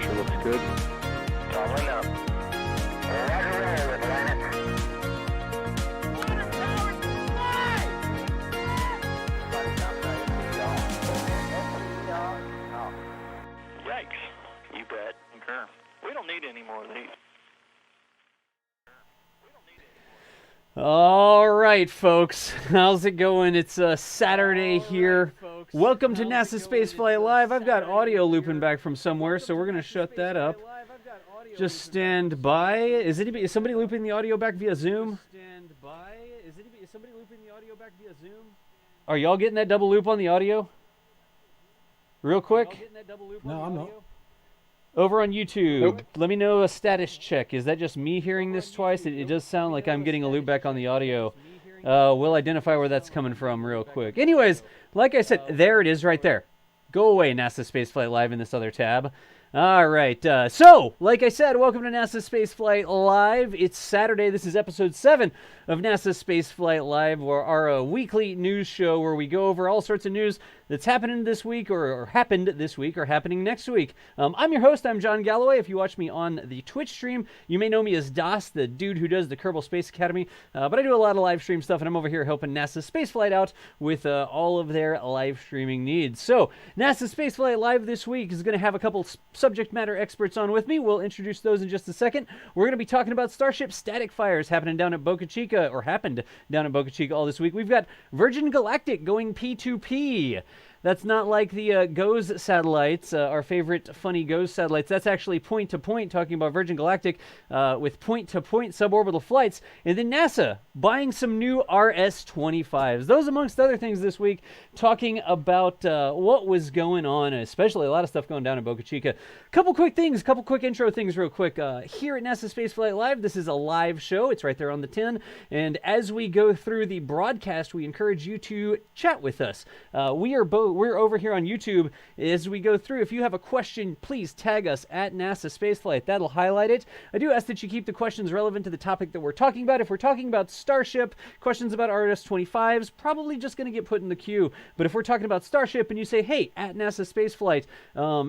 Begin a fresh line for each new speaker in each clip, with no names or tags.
pressure looks good.
Following up. Roger, roll, Atlantic.
Yikes. You bet. Okay. We don't need any more of these.
All right, folks. How's it going? It's Saturday here. Welcome to NASA Spaceflight Live. I've got audio looping back from somewhere, so we're going to shut that up. Just stand by. Is somebody looping the audio back via Zoom? Are y'all getting that double loop on the audio? Real quick?
No, I'm not.
Over on YouTube,
Nope.
Let me know a status check. Is that just me hearing this twice? It does sound like I'm getting a loop back on the audio. We'll identify where that's coming from real quick. Anyways, like I said, there it is right there. Go away, NASA Spaceflight Live in this other tab. All right, so, like I said, welcome to NASA Spaceflight Live. It's Saturday. This is episode 7 of NASA Spaceflight Live, our weekly news show where we go over all sorts of news that's happening this week or happened this week or happening next week. I'm your host. I'm John Galloway. If you watch me on the Twitch stream, you may know me as DOS, the dude who does the Kerbal Space Academy, but I do a lot of live stream stuff, and I'm over here helping NASA Spaceflight out with all of their live streaming needs. So, NASA Spaceflight Live this week is going to have a couple subject matter experts on with me. We'll introduce those in just a second. We're going to be talking about Starship static fires happening down at Boca Chica, or happened down at Boca Chica all this week. We've got Virgin Galactic going P2P. That's not like the GOES satellites, our favorite funny GOES satellites. That's actually point-to-point, talking about Virgin Galactic with point-to-point suborbital flights. And then NASA buying some new RS-25s. Those amongst other things this week, talking about what was going on, especially a lot of stuff going down in Boca Chica. Couple quick intro things real quick. Here at NASA Spaceflight Live, this is a live show. It's right there on the tin. And as we go through the broadcast, we encourage you to chat with us. We're over here on YouTube. As we go through, if you have a question, please tag us at NASA Spaceflight. That'll highlight it. I do ask that you keep the questions relevant to the topic that we're talking about. If we're talking about Starship, questions about RS-25s, probably just going to get put in the queue. But if we're talking about Starship and you say, hey, at NASA Spaceflight,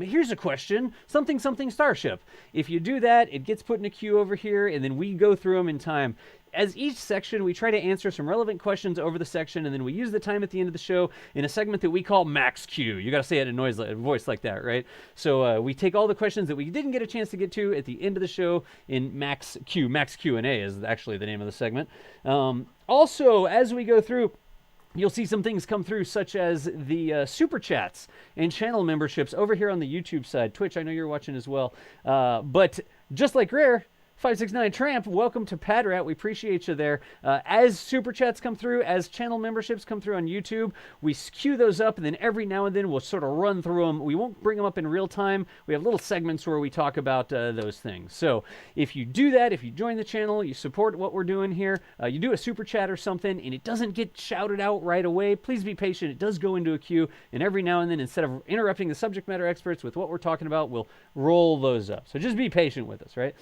here's a question, something Starship. If you do that, it gets put in a queue over here, and then we go through them in time. As each section, we try to answer some relevant questions over the section, and then we use the time at the end of the show in a segment that we call Max Q. You got to say it in a voice like that, right? So we take all the questions that we didn't get a chance to get to at the end of the show in Max Q. Max Q&A is actually the name of the segment. Also, as we go through, you'll see some things come through, such as the super chats and channel memberships over here on the YouTube side. Twitch, I know you're watching as well. But just like Rare, 569 Tramp, welcome to Padrat. We appreciate you there. As super chats come through, as channel memberships come through on YouTube, we queue those up, and then every now and then we'll sort of run through them. We won't bring them up in real time. We have little segments where we talk about those things. So if you do that, if you join the channel, you support what we're doing here, you do a super chat or something, and it doesn't get shouted out right away, please be patient. It does go into a queue, and every now and then, instead of interrupting the subject matter experts with what we're talking about, we'll roll those up. So just be patient with us, right?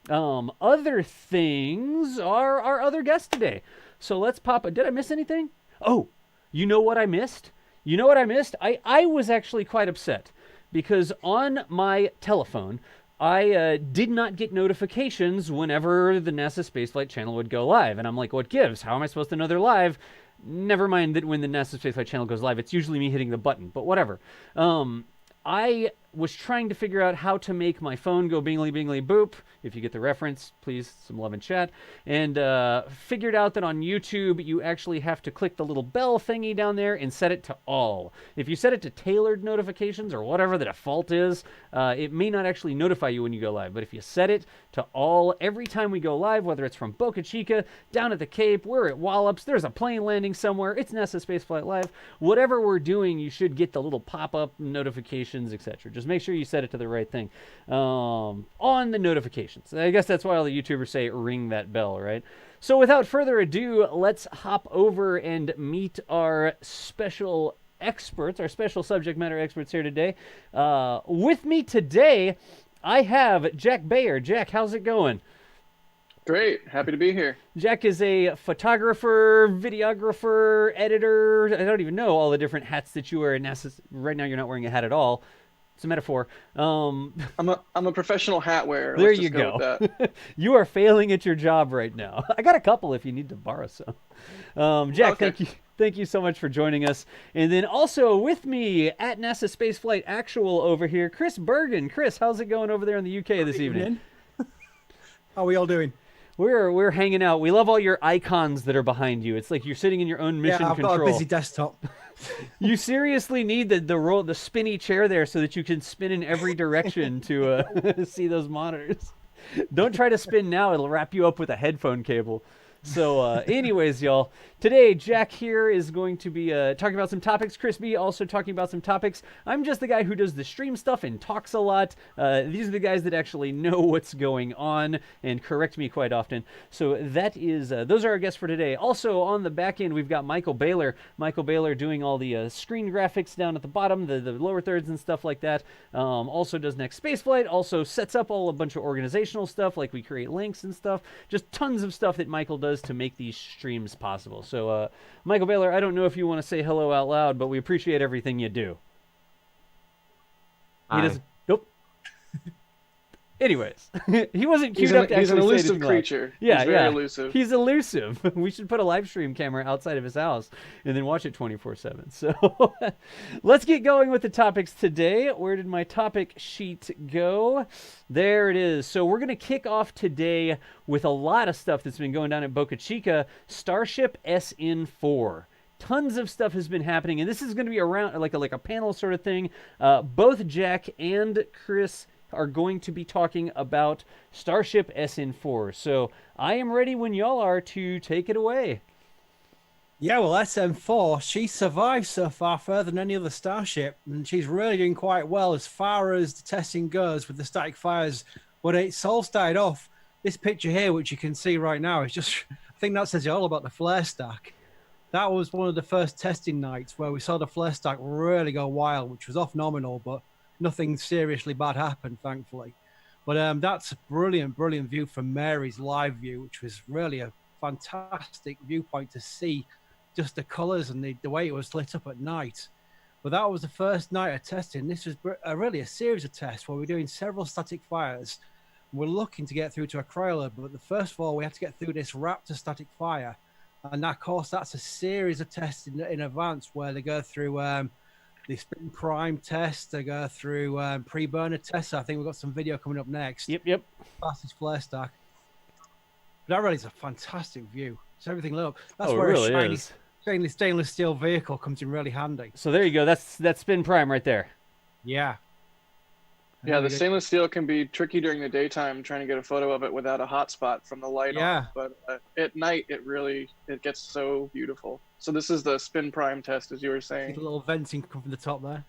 Other things are our other guests today. So let's pop did I miss anything? Oh, you know what I missed? I was actually quite upset because on my telephone, I did not get notifications whenever the NASA Spaceflight channel would go live. And I'm like, what gives? How am I supposed to know they're live? Never mind that when the NASA Spaceflight channel goes live, it's usually me hitting the button, but whatever. I was trying to figure out how to make my phone go bingly bingly boop. If you get the reference, please, some love in chat. And figured out that on YouTube, you actually have to click the little bell thingy down there and set it to all. If you set it to tailored notifications or whatever the default is, it may not actually notify you when you go live. But if you set it to all every time we go live, whether it's from Boca Chica, down at the Cape, we're at Wallops, there's a plane landing somewhere, it's NASA Spaceflight Live, whatever we're doing, you should get the little pop-up notifications, etc. Just make sure you set it to the right thing on the notifications. I guess that's why all the YouTubers say ring that bell, right? So without further ado, let's hop over and meet our special experts, our special subject matter experts here today. With me today, I have Jack Beyer. Jack, how's it going?
Great. Happy to be here.
Jack is a photographer, videographer, editor. I don't even know all the different hats that you wear at NASA. Right now, you're not wearing a hat at all. It's a metaphor.
I'm a professional hat wearer.
There
Let's
you
just go with
go.
that.
You are failing at your job right now. I got a couple if you need to borrow some. Jack,
Okay.
thank you so much for joining us. And then also with me at NASASpaceflight Actual over here, Chris Bergin. Chris, how's it going over there in the UK this evening?
How are we all doing?
We're hanging out. We love all your icons that are behind you. It's like you're sitting in your own mission
I've
control.
got a busy desktop.
You seriously need the spinny chair there so that you can spin in every direction to see those monitors. Don't try to spin now; it'll wrap you up with a headphone cable. So, anyways, y'all, today Jack here is going to be talking about some topics. Chris B also talking about some topics. I'm just the guy who does the stream stuff and talks a lot. These are the guys that actually know what's going on and correct me quite often. So that is those are our guests for today. Also on the back end, we've got Michael Baylor. Michael Baylor doing all the screen graphics down at the bottom, the lower thirds and stuff like that. Also does Next Spaceflight. Also sets up a bunch of organizational stuff, like we create links and stuff. Just tons of stuff that Michael does to make these streams possible. So, Michael Baylor, I don't know if you want to say hello out loud, but we appreciate everything you do. He doesn't. Nope. Anyways, he wasn't queued up to actually
He's an
say
elusive
anything loud.
creature.
Yeah,
he's very
yeah.
elusive.
He's elusive. We should put a live stream camera outside of his house and then watch it 24/7. So let's get going with the topics today. Where did my topic sheet go? There it is. So we're going to kick off today with a lot of stuff that's been going down at Boca Chica. Starship SN4. Tons of stuff has been happening, and this is going to be around like a panel sort of thing. Both Jack and Chris are going to be talking about Starship SN4. So I am ready when y'all are to take it away.
Yeah, well, SM4, she survived so far further than any other Starship, and she's really doing quite well as far as the testing goes with the static fires. But it's all started off. This picture here, which you can see right now, is just, I think that says it all about the flare stack. That was one of the first testing nights where we saw the flare stack really go wild, which was off nominal, but nothing seriously bad happened, thankfully. But that's a brilliant view from Mary's live view, which was really a fantastic viewpoint to see just the colors and the way it was lit up at night. But that was the first night of testing. This was really a series of tests where we're doing several static fires. We're looking to get through to a cryolab, but the first of all, we have to get through this Raptor static fire. And of course, that's a series of tests in advance where they go through the spin prime test, they go through pre-burner tests. I think we've got some video coming up next.
Yep.
Fastest flare stack. But that really is a fantastic view. It's everything lit up. That's
Oh,
where
it really
a
is.
shiny stainless steel vehicle comes in really handy.
So there you go. That's spin prime right there.
Yeah.
Yeah, the stainless steel can be tricky during the daytime trying to get a photo of it without a hotspot from the light
Yeah.
on. But at night, it gets so beautiful. So this is the spin prime test, as you were saying.
A little venting come from the top there.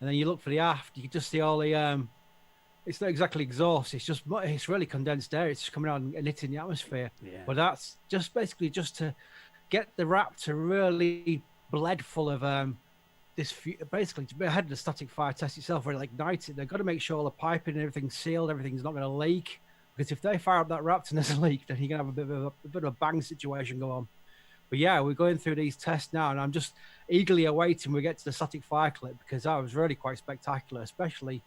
And then you look for the aft, you can just see all the, it's not exactly exhaust, it's really condensed air. It's just coming out and hitting the atmosphere.
Yeah.
But that's just basically just to get the Raptor really bled full of basically to be ahead of the static fire test itself, where it ignites it. They've got to make sure all the piping and everything's sealed, everything's not going to leak. Because if they fire up that Raptor and there's a leak, then you're going to have a bit of a bang situation go on. But yeah, we're going through these tests now, and I'm just eagerly awaiting we get to the static fire clip, because that was really quite spectacular, especially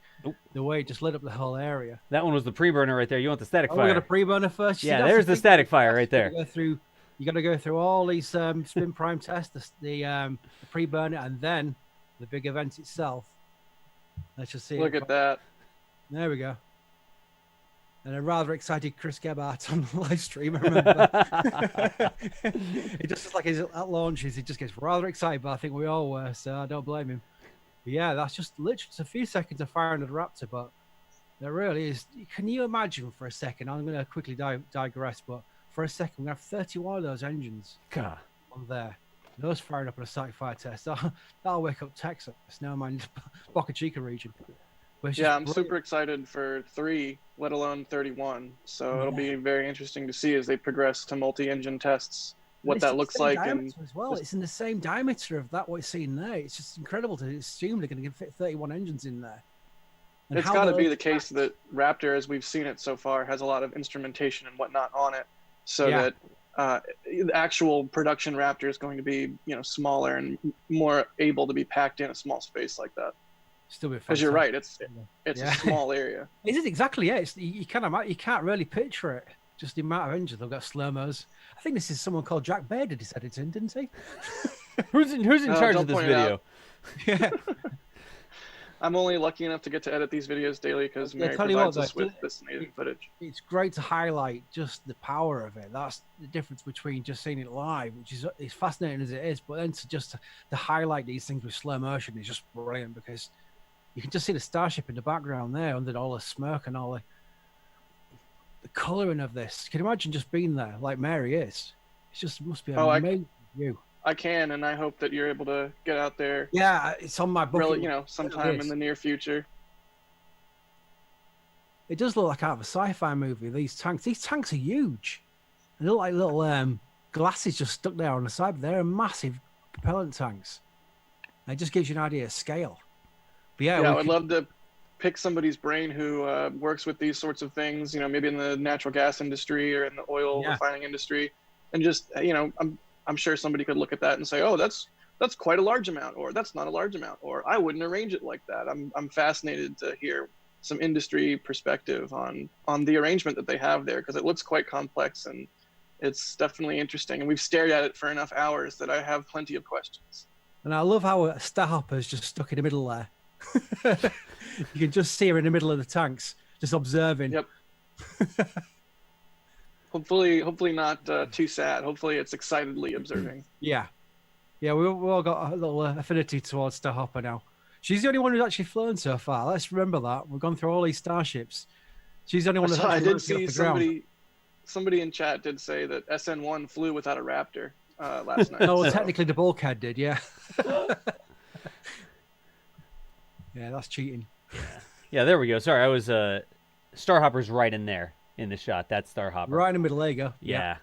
the way it just lit up the whole area.
That one was the pre-burner right there. You want the static
We
fire.
got a pre-burner first. You see,
Yeah,
that's
there's the
thing.
static fire right there.
You got to go through all these spin prime tests, the pre-burner, and then the big event itself. Let's just see.
Look at that.
There we go. And a rather excited Chris Gebhardt on the live stream, I remember. He just like at launches, he just gets rather excited, but I think we all were, so I don't blame him. But yeah, that's just literally just a few seconds of firing at the Raptor, but there really is. Can you imagine for a second? I'm going to quickly digress, but for a second, we're going to have 31 of those engines
God.
on there. Those firing up on a static fire test. That'll wake up Texas. Never mind Boca Chica region. But it's
Yeah,
just
I'm
brilliant.
super excited for 3, let alone 31. So it'll be very interesting to see as they progress to multi-engine tests what
It's
that
the
looks
same
like.
diameter as well. It's in the same diameter of that what it's seen there. It's just incredible to assume they're going to fit 31 engines in there. And
It's
how
got to be
those
the case that Raptor, as we've seen it so far, has a lot of instrumentation and whatnot on it, so
Yeah.
that the actual production Raptor is going to be, smaller and more able to be packed in a small space like that.
Still be
Because you're right,
fantastic.
it's
Yeah.
a small area.
It is exactly, yeah. You can't really picture it. Just the amount of engines. They've got slow-mos. I think this is someone called Jack Bayer did this editing, didn't he?
Who's in
No,
charge
don't
of this
point it
video?
out.
Yeah.
I'm only lucky enough to get to edit these videos daily because Mary
tell you what,
provides us
though,
with this amazing footage.
It's great to highlight just the power of it. That's the difference between just seeing it live, which is it's fascinating as it is, but then to highlight these things with slow motion is just brilliant because you can just see the Starship in the background there under all the smoke and all the colouring of this. Can you imagine just being there like Mary is? It just must be an amazing view.
I can, and I hope that you're able to get out there.
Yeah, it's on my bucket.
Really, sometime in the near future.
It does look like out of a sci-fi movie. These tanks are huge. They look like little glasses just stuck there on the side. But they're massive propellant tanks. It just gives you an idea of scale. But yeah,
I would love to pick somebody's brain who works with these sorts of things. Maybe in the natural gas industry or in the oil refining industry, and just I'm sure somebody could look at that and say, oh, that's quite a large amount, or that's not a large amount, or I wouldn't arrange it like that. I'm fascinated to hear some industry perspective on the arrangement that they have there, because it looks quite complex and it's definitely interesting. And we've stared at it for enough hours that I have plenty of questions. And
I love how a Starhopper's just stuck in the middle there. You can just see her in the middle of the tanks, just observing.
Yep. Hopefully not too sad. Hopefully it's excitedly observing.
Yeah. We all got a little affinity towards Starhopper now. She's the only one who's actually flown so far. Let's remember that. We've gone through all these starships. She's the only one that's
I
actually
did see somebody in chat did say that SN1 flew without a Raptor last night.
No, well, technically the bulkhead did, yeah. Yeah, that's cheating.
Yeah, there we go. Sorry, I was Starhopper's right in there in the shot. That's Starhopper.
Right in the middle, there you go.
Yeah.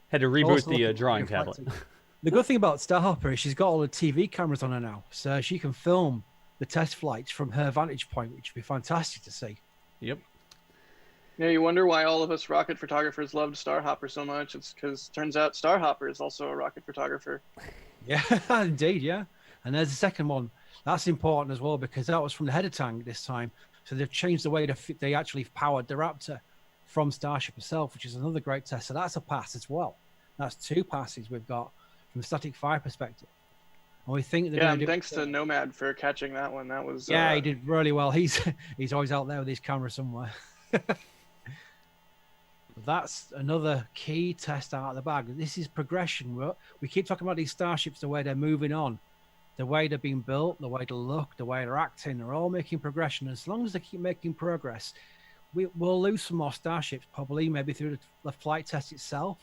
Had to reboot the drawing tablet.
The good thing about Starhopper is she's got all the TV cameras on her now, so she can film the test flights from her vantage point, which would be fantastic to see.
Yep.
Yeah, you wonder why all of us rocket photographers loved Starhopper so much. It's because turns out Starhopper is also a rocket photographer.
Yeah, indeed, yeah. And there's the second one. That's important as well because that was from the header tank this time. So they've changed the way they actually powered the Raptor from Starship itself, which is another great test. So that's a pass as well. That's 2 passes we've got from a static fire perspective. And we think
and thanks to Nomad for catching that one. That was
he did really well. He's always out there with his camera somewhere. That's another key test out of the bag. This is progression. We keep talking about these starships, the way they're moving on, the way they're being built, the way they look, the way they're acting. They're all making progression. As long as they keep making progress, we'll lose some more starships, probably maybe through the flight test itself.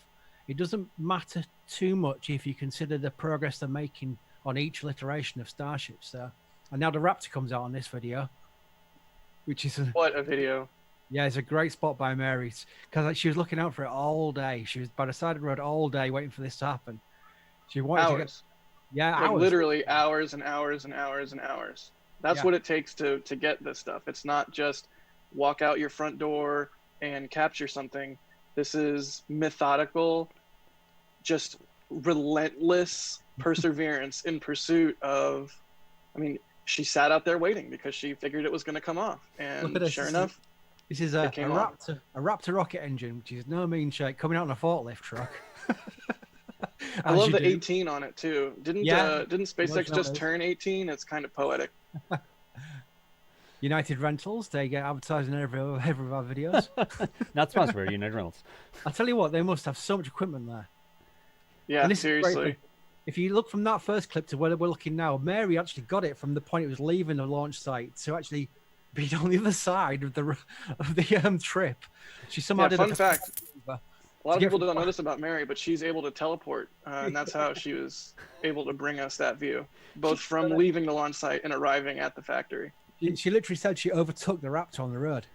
It doesn't matter too much if you consider the progress they're making on each iteration of starships. And now the Raptor comes out on this video, which is
what a video.
Yeah, it's a great spot by Mary because she was looking out for it all day. She was by the side of the road all day waiting for this to happen. She wanted to get hours.
Literally hours and hours and hours and hours. That's what it takes to get this stuff. It's not just walk out your front door and capture something. This is methodical, just relentless perseverance in pursuit of. I mean, she sat out there waiting because she figured it was going to come off, and sure enough.
This is a Raptor rocket engine, which is no mean shake, coming out on a forklift truck.
I love the 18 on it too. Didn't SpaceX just turn 18? It's kind of poetic.
United Rentals, they get advertising in every of our videos.
Not sponsored by United Rentals.
I tell you what, they must have so much equipment there.
Yeah, seriously.
If you look from that first clip to where we're looking now, Mary actually got it from the point it was leaving the launch site to actually be on the other side of the trip. She somehow did
fun fact. A lot of people don't know this about Mary, but she's able to teleport, and that's how she was able to bring us that view, both from leaving the launch site and arriving at the factory.
She literally said she overtook the Raptor on the road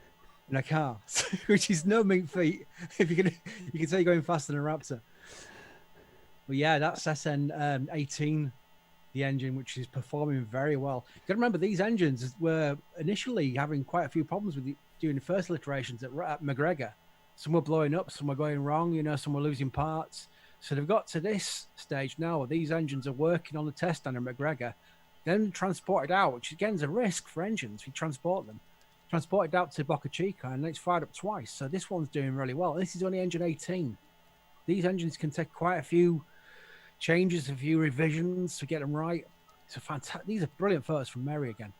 in a car, which is no mean feat. If you can say you're going faster than a Raptor. But yeah, that's SN18. The engine, which is performing very well. You got to remember, these engines were initially having quite a few problems during the first iterations at McGregor. Some were blowing up, some were going wrong, some were losing parts. So they've got to this stage now where these engines are working on the test stand at McGregor, then transported out, which again is a risk for engines. We transport them, transported out to Boca Chica, and it's fired up twice. So this one's doing really well. This is only engine 18. These engines can take quite a few changes, a few revisions to get them right. It's a fantastic. These are brilliant photos from Mary again.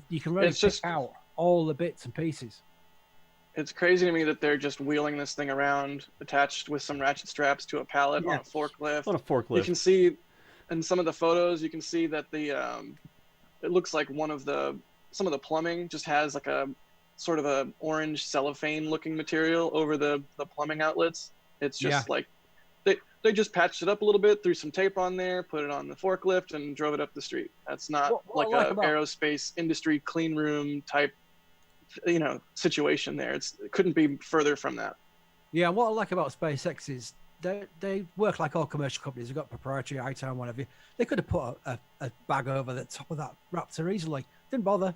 You can really pick out all the bits and pieces.
It's crazy to me that they're just wheeling this thing around, attached with some ratchet straps to a pallet on a forklift.
On a forklift.
You can see in some of the photos, you can see that the it looks like some of the plumbing just has like a sort of a orange cellophane looking material over the plumbing outlets. It's just like they just patched it up a little bit, threw some tape on there, put it on the forklift, and drove it up the street. That's not like a aerospace industry clean room type, situation there. It couldn't be further from that.
Yeah, and what I like about SpaceX is they work like all commercial companies. They've got proprietary item, whatever. They could have put a bag over the top of that Raptor easily. Didn't bother.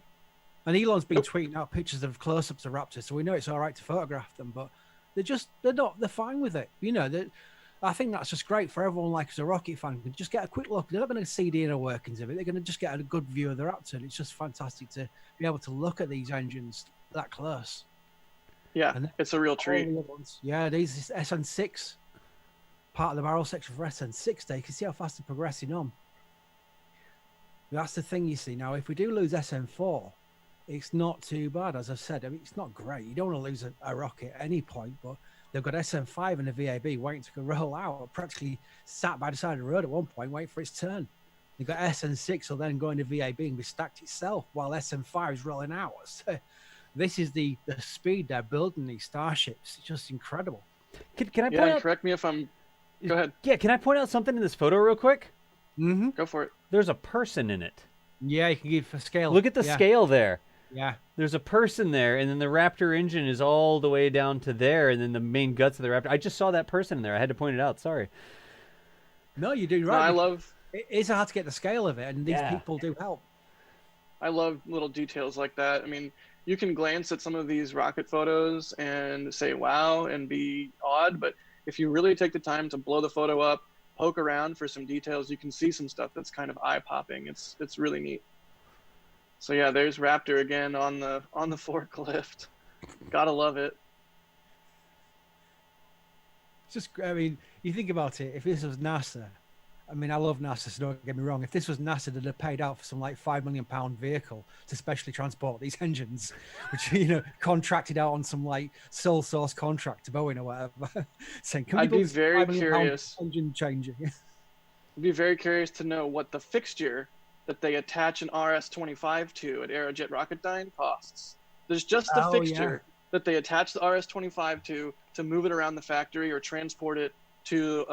And Elon's been tweeting out pictures of close-ups of Raptors, so we know it's all right to photograph them, but they're fine with it. I think that's just great for everyone, like as a rocket fan, can just get a quick look. They're not going to see the inner workings of it. They're going to just get a good view of the Raptor. And it's just fantastic to be able to look at these engines that close.
Yeah, it's a real treat.
Yeah, these is SN6, part of the barrel section for SN6 day. You can see how fast they're progressing on. That's the thing, you see. Now, if we do lose SN4, it's not too bad, as I've said. I mean, it's not great. You don't want to lose a rocket at any point, but they've got SN5 and a VAB waiting to roll out, practically sat by the side of the road at one point, waiting for its turn. They've got SN6 will then go into VAB and be stacked itself while SN5 is rolling out. So this is the speed they're building these starships. It's just incredible.
Can I point out?
Correct me if I'm... Go ahead.
Yeah, can I point out something in this photo real quick?
Mm-hmm.
Go for it.
There's a person in it.
Yeah, you can give a scale.
Look at the scale there.
Yeah.
There's a person there, and then the Raptor engine is all the way down to there, and then the main guts of the Raptor. I just saw that person in there. I had to point it out. Sorry.
No, you do right.
No,
It's hard to get the scale of it, and these people do help.
I love little details like that. I mean, you can glance at some of these rocket photos and say, wow, and be awed, but if you really take the time to blow the photo up, poke around for some details, you can see some stuff that's kind of eye-popping. It's really neat. So yeah, there's Raptor again on the forklift. Gotta love it.
It's just, I mean, you think about it. If this was NASA, I mean, I love NASA, so don't get me wrong. If this was NASA, they'd have paid out for some like £5 million vehicle to specially transport these engines, which contracted out on some like sole source contract to Boeing or whatever. Saying, can
I'd
we
be very curious.
Engine changer.
I'd be very curious to know what the fixture that they attach an RS-25 to at Aerojet Rocketdyne costs. There's just the fixture that they attach the RS-25 to move it around the factory or transport it to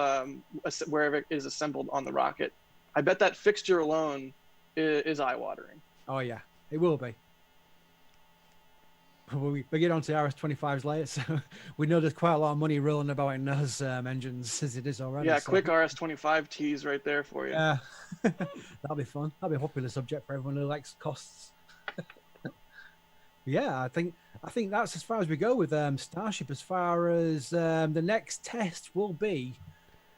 wherever it is assembled on the rocket. I bet that fixture alone is eye-watering.
Oh yeah, it will be. We get on to RS-25s later, so we know there's quite a lot of money rolling about in those engines as it is already.
Yeah,
so.
Quick RS-25 tease right there for you.
Yeah, that'll be fun. That'll be a popular subject for everyone who likes costs. Yeah, I think that's as far as we go with Starship. As far as the next test will be,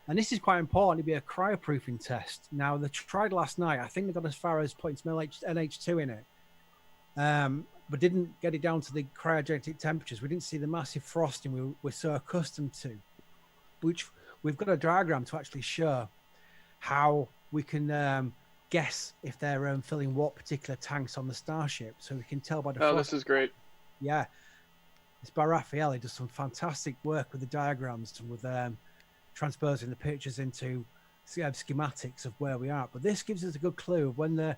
and this is quite important, it'll be a cryoproofing test. Now, they tried last night. I think they got as far as putting some NH2 in it. But didn't get it down to the cryogenic temperatures. We didn't see the massive frosting we're so accustomed to, which we've got a diagram to actually show how we can guess if they're filling what particular tanks on the Starship. So we can tell by the
Oh, this is great.
Yeah. It's by Raphael. He does some fantastic work with the diagrams and with transposing the pictures into schematics of where we are. But this gives us a good clue of when the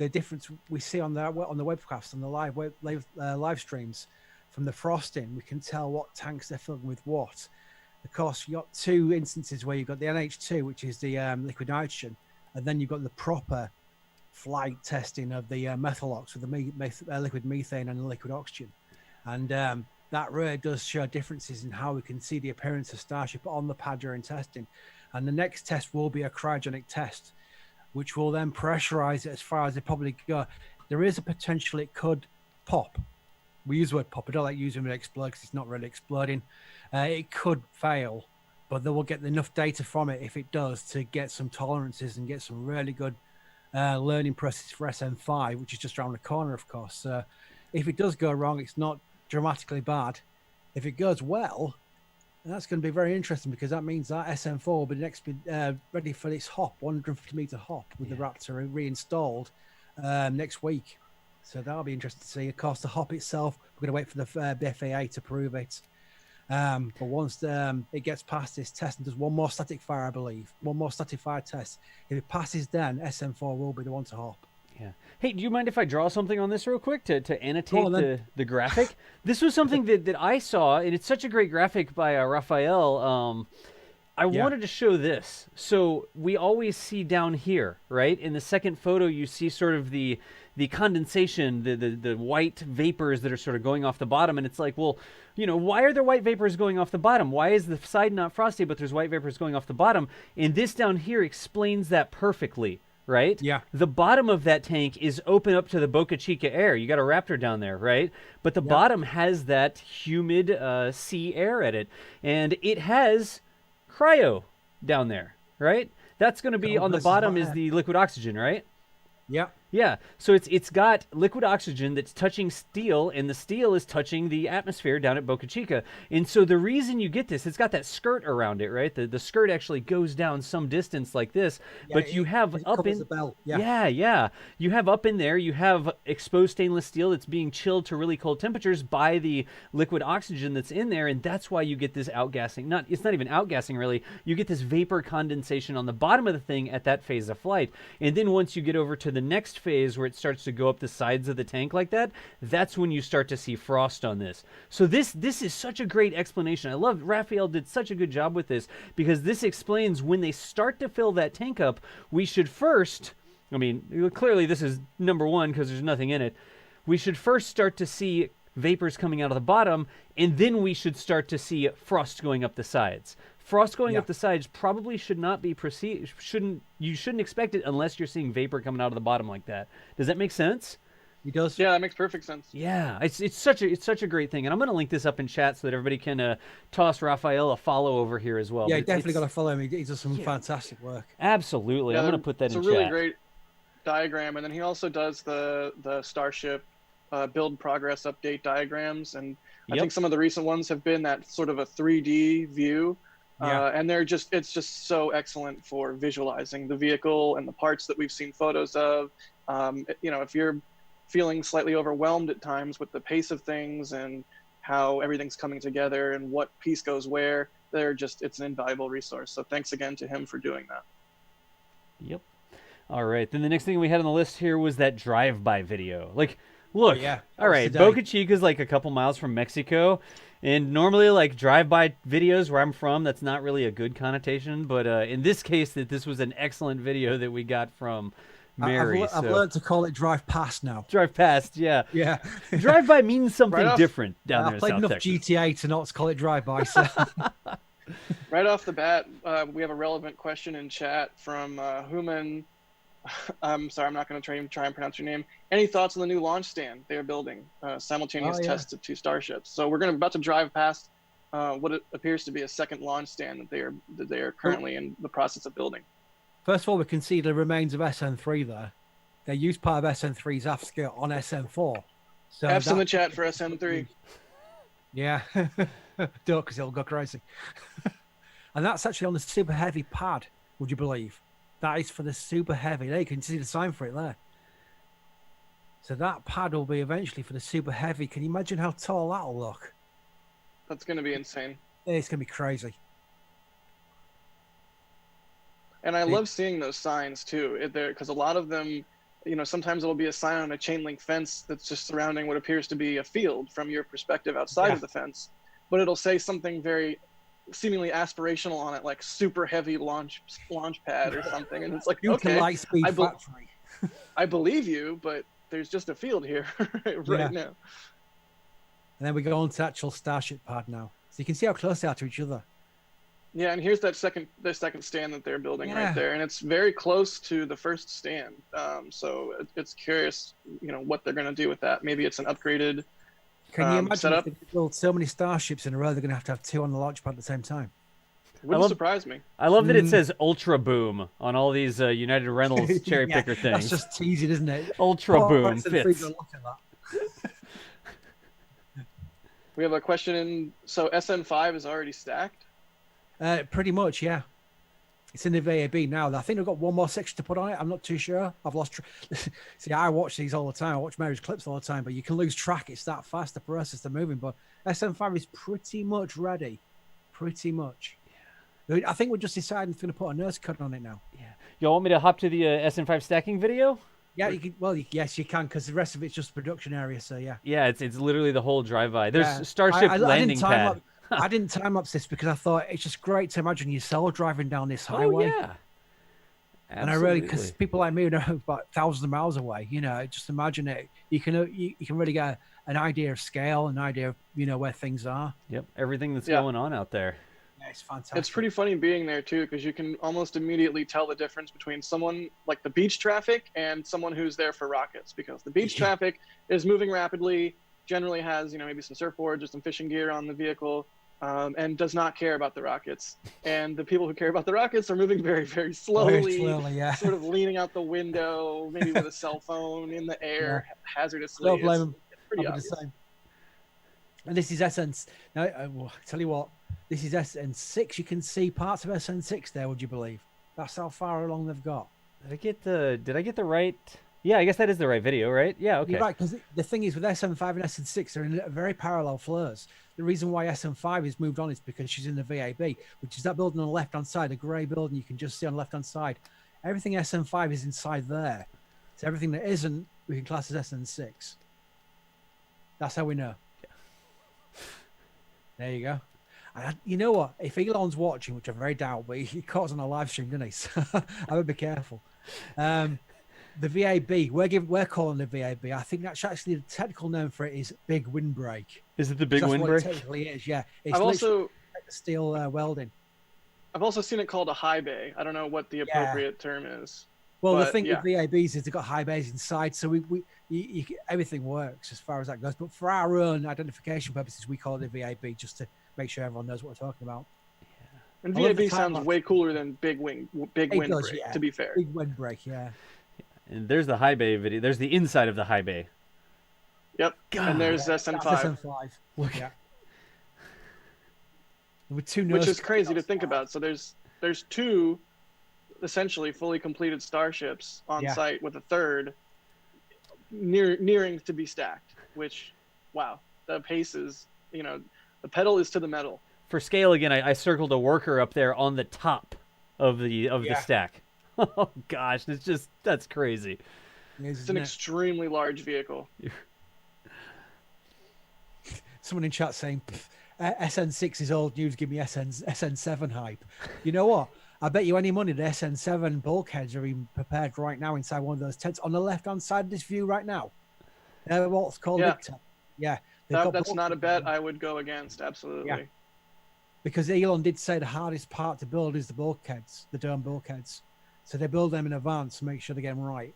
difference we see on the webcast, on the live streams from the frosting. We can tell what tanks they're filling with what. Of course, you got two instances where you've got the NH2, which is the liquid nitrogen, and then you've got the proper flight testing of the methyl ox with the liquid methane and the liquid oxygen. And that really does show differences in how we can see the appearance of Starship on the pad during testing. And the next test will be a cryogenic test, which will then pressurize it as far as they probably go. There is a potential it could pop. We use the word pop. I don't like using it explode because it's not really exploding. It could fail, but they will get enough data from it if it does to get some tolerances and get some really good learning process for SN5, which is just around the corner, of course. So if it does go wrong, it's not dramatically bad. If it goes well, that's going to be very interesting, because that means that SN4 will be next ready for its hop, 150-meter hop with the Raptor reinstalled next week. So that'll be interesting to see. Of course, the hop itself, we're going to wait for the FAA to prove it. But once it gets past this test and does one more static fire, I believe, one more static fire test, if it passes, then SN4 will be the one to hop.
Yeah. Hey, do you mind if I draw something on this real quick to annotate the graphic? This was something that I saw, and it's such a great graphic by Raphael. I wanted to show this. So we always see down here, right? In the second photo, you see sort of the condensation, the white vapors that are sort of going off the bottom. And it's like, well, you know, why are there white vapors going off the bottom? Why is the side not frosty, but there's white vapors going off the bottom? And this down here explains that perfectly, right?
Yeah.
The bottom of that tank is open up to the Boca Chica air. You got a Raptor down there, right? But the bottom has that humid sea air at it. And it has cryo down there, right? That's going to be on the bottom is the liquid oxygen, right?
Yeah.
Yeah, so it's got liquid oxygen that's touching steel, and the steel is touching the atmosphere down at Boca Chica. And so the reason you get this, it's got that skirt around it, right? The skirt actually goes down some distance like this, but you have up in you have up in there, you have exposed stainless steel that's being chilled to really cold temperatures by the liquid oxygen that's in there, and that's why you get this outgassing. It's not even outgassing really. You get this vapor condensation on the bottom of the thing at that phase of flight, and then once you get over to the next phase where it starts to go up the sides of the tank like that, that's when you start to see frost on this. So this is such a great explanation. I love Raphael did such a good job with this, because this explains when they start to fill that tank up, we should first, I mean, clearly this is number one because there's nothing in it. We should first start to see vapors coming out of the bottom, and then we should start to see frost going up the sides. Frost going up the sides probably should not be you shouldn't expect it unless you're seeing vapor coming out of the bottom like that. Does that make sense?
It does.
Yeah, that makes perfect sense.
Yeah, it's such a great thing, and I'm going to link this up in chat so that everybody can toss Raphael a follow over here as well.
Yeah, you definitely got to follow him. He does some fantastic work.
Absolutely, I'm going to put that in chat.
It's a really great diagram, and then he also does the Starship build progress update diagrams, and I think some of the recent ones have been that sort of a 3D view. And it's just so excellent for visualizing the vehicle and the parts that we've seen photos of. You know, if you're feeling slightly overwhelmed at times with the pace of things and how everything's coming together and what piece goes where, it's an invaluable resource. So thanks again to him for doing that.
Yep. All right. Then the next thing we had on the list here was that drive-by video. Like, look. All right. Boca Chica is like a couple miles from Mexico. And normally, like, drive-by videos where I'm from, that's not really a good connotation. But in this case, this was an excellent video that we got from Mary.
I've learned to call it drive past now.
Drive past, yeah.
Yeah.
Drive-by means something different down there in South
I've played enough
Texas.
GTA to not call it drive-by. So.
Right off the bat, we have a relevant question in chat from Human. I'm sorry, I'm not going to try and pronounce your name. Any thoughts on the new launch stand they are building? Simultaneous tests of 2 Starships. So we're about to drive past what it appears to be a second launch stand that they are currently in the process of building.
First of all, we can see the remains of SN3 there. They used part of SN3's aft skirt on SN4. So
F's in the chat for SN3.
Yeah, don't, because it'll go crazy. And that's actually on the super heavy pad, would you believe? That is for the super heavy. There you can see the sign for it there. So that pad will be eventually for the super heavy. Can you imagine how tall that'll look?
That's going to be insane.
It's going to be crazy.
And I love seeing those signs too, because a lot of them, you know, sometimes it'll be a sign on a chain link fence that's just surrounding what appears to be a field from your perspective outside of the fence, but it'll say something very seemingly aspirational on it, like super heavy launch pad or something, and it's like, okay, I believe you, but there's just a field here right now.
And then we go on to actual Starship pad now, so you can see how close they are to each other.
Yeah, and here's the second stand that they're building right there, and it's very close to the first stand. So it's curious, you know, what they're going to do with that. Maybe it's an upgraded.
Can you imagine
setup?
if they build so many Starships in a row, they're going to have 2 on the launch pad at the same time?
Wouldn't surprise me.
I love that it says Ultra Boom on all these United Rentals cherry picker things.
That's just teasing, isn't it?
Ultra Boom fits.
Look at that.
We have a question. So SN5 is already stacked?
Pretty much, yeah. It's in the VAB now. I think I've got one more section to put on it. I'm not too sure. I've lost. See, I watch these all the time. I watch Mary's clips all the time, but you can lose track. It's that fast. The process they're moving. But SN5 is pretty much ready. Pretty much. Yeah. I think we're just deciding if we're going to put a nurse cut on it now.
Yeah. You want me to hop to the SN5 stacking video?
Yeah, you can. Well, yes, you can, because the rest of it's just production area. So yeah.
Yeah, it's literally the whole drive-by. There's Starship landing pad.
I didn't time-lapse this because I thought it's just great to imagine yourself driving down this highway.
Oh, yeah. Absolutely.
And I really, because people like me are about thousands of miles away, just imagine it. You can really get an idea of scale, an idea of, where things are.
Yep, everything that's going on out there.
Yeah, it's fantastic.
It's pretty funny being there, too, because you can almost immediately tell the difference between someone like the beach traffic and someone who's there for rockets, because the beach traffic is moving rapidly, generally has, maybe some surfboards or some fishing gear on the vehicle, and does not care about the rockets. And the people who care about the rockets are moving very, very slowly, sort of leaning out the window, maybe with a cell phone in the air, hazardously.
Don't blame them.
Pretty obvious.
The same. And this is SN. Now, I'll tell you what, this is SN6. You can see parts of SN6 there, would you believe? That's how far along they've got.
Did I get the right? Yeah, I guess that is the right video, right? Yeah, okay.
You're right, because the thing is with SN5 and SN6, they're in very parallel floors. The reason why SN5 has moved on is because she's in the VAB, which is that building on the left-hand side, the grey building you can just see on the left-hand side. Everything SN5 is inside there. So everything that isn't, we can class as SN6. That's how we know. Yeah. There you go. And you know what? If Elon's watching, which I very doubt, but he caught us on a live stream, didn't he? So I would be careful. The VAB, we're calling the VAB. I think that's actually the technical name for it is big windbreak.
Is it the big windbreak?
It technically is, yeah. It's
I've also
steel welding.
I've also seen it called a high bay. I don't know what the appropriate term is.
Well, the thing with VABs is they've got high bays inside, so everything works as far as that goes. But for our own identification purposes, we call it the VAB just to make sure everyone knows what we're talking about.
Yeah. And VAB sounds way cooler than big windbreak. To be fair,
big windbreak, yeah.
And there's the high bay video. There's the inside of the high bay.
Yep. God. And there's SN5.
SN5. Look at.
Which is crazy to think about. So there's two essentially fully completed starships on site with a third nearing to be stacked, which, wow, the pace is, the pedal is to the metal.
For scale, again, I circled a worker up there on the top of the stack. Oh gosh, that's crazy.
It's an extremely large vehicle.
Someone in chat saying SN6 is old news, give me SN7 hype. You know what? I bet you any money the SN7 bulkheads are even prepared right now inside one of those tents on the left-hand side of this view right now. They're what's called Yeah.
That's not a bet I would go against, absolutely. Yeah.
Because Elon did say the hardest part to build is the bulkheads, the dome bulkheads. So they build them in advance to make sure they get them right.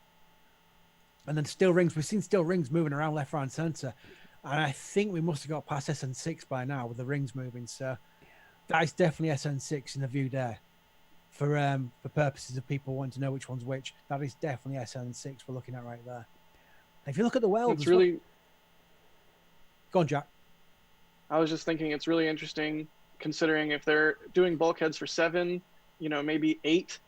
And then steel rings, we've seen steel rings moving around left, right, and center. And I think we must have got past SN6 by now with the rings moving. So that is definitely SN6 in the view there. For purposes of people wanting to know which one's which, that is definitely SN6 we're looking at right there. And if you look at the welds,
it's really.
Go on, Jack.
I was just thinking it's really interesting considering if they're doing bulkheads for 7, maybe 8.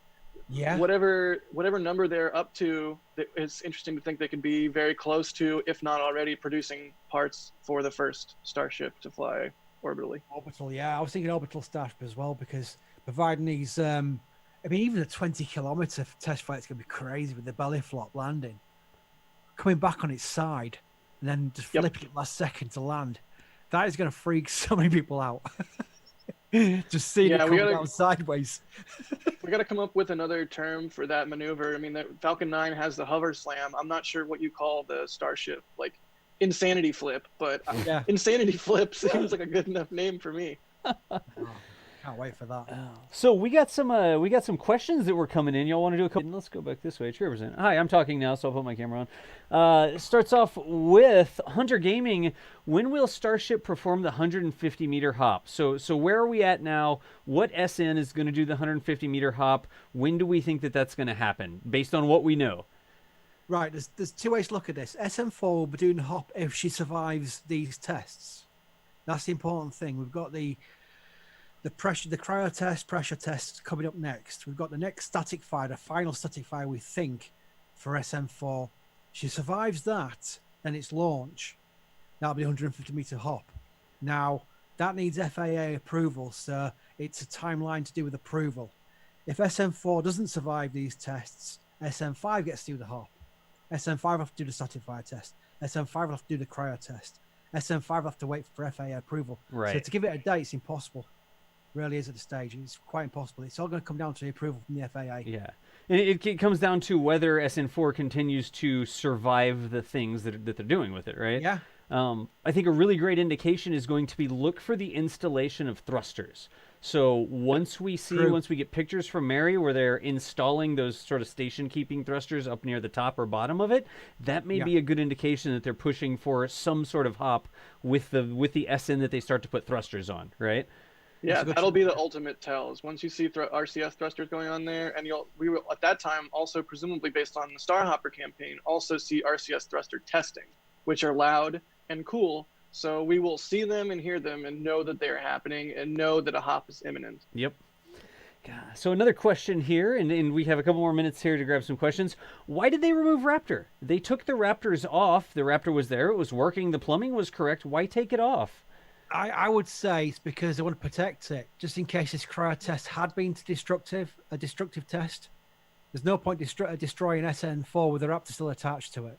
Yeah.
Whatever number they're up to, it's interesting to think they could be very close to, if not already, producing parts for the first Starship to fly orbitally.
Orbital, yeah. I was thinking orbital Starship as well, because providing these, even a 20-kilometer test flight is going to be crazy with the belly flop landing. Coming back on its side and then just flipping it last second to land. That is going to freak so many people out. Just seeing it coming down sideways.
We got to come up with another term for that maneuver. I mean, the Falcon 9 has the hover slam. I'm not sure what you call the Starship, like insanity flip, but insanity flip seems like a good enough name for me.
Can't wait for that.
So we got some questions that were coming in. Y'all want to do a couple? Let's go back this way. It's represent. Hi, I'm talking now, so I'll put my camera on. Starts off with Hunter Gaming. When will Starship perform the 150-meter hop? So where are we at now? What SN is going to do the 150-meter hop? When do we think that that's going to happen, based on what we know?
Right, there's two ways to look at this. SN4 will be doing the hop if she survives these tests. That's the important thing. We've got the cryo test, pressure test coming up next. We've got the next static fire, the final static fire, we think, for SN4. She survives that, then it's launch. That'll be 150-meter hop. Now, that needs FAA approval, so it's a timeline to do with approval. If SN4 doesn't survive these tests, SN5 gets to do the hop. SN5 will have to do the static fire test. SN5 will have to do the cryo test. SN5 will have to wait for FAA approval.
Right.
So to give it a date, it's impossible. Really is at the stage. It's quite impossible. It's all going to come down to the approval from the FAA.
Yeah. And it comes down to whether SN4 continues to survive the things that they're doing with it, right?
Yeah.
I think a really great indication is going to be look for the installation of thrusters. So once we get pictures from Mary where they're installing those sort of station-keeping thrusters up near the top or bottom of it, that may be a good indication that they're pushing for some sort of hop with the SN that they start to put thrusters on, right?
Yeah, that'll be the ultimate tell. Is once you see RCS thrusters going on there, and we will at that time also, presumably based on the Starhopper campaign, also see RCS thruster testing, which are loud and cool. So we will see them and hear them and know that they are happening and know that a hop is imminent.
Yep. So another question here, and we have a couple more minutes here to grab some questions. Why did they remove Raptor? They took the Raptors off. The Raptor was there. It was working. The plumbing was correct. Why take it off?
I would say it's because they want to protect it, just in case this cryo test had been a destructive test. There's no point destroying SN4 with the Raptor still attached to it.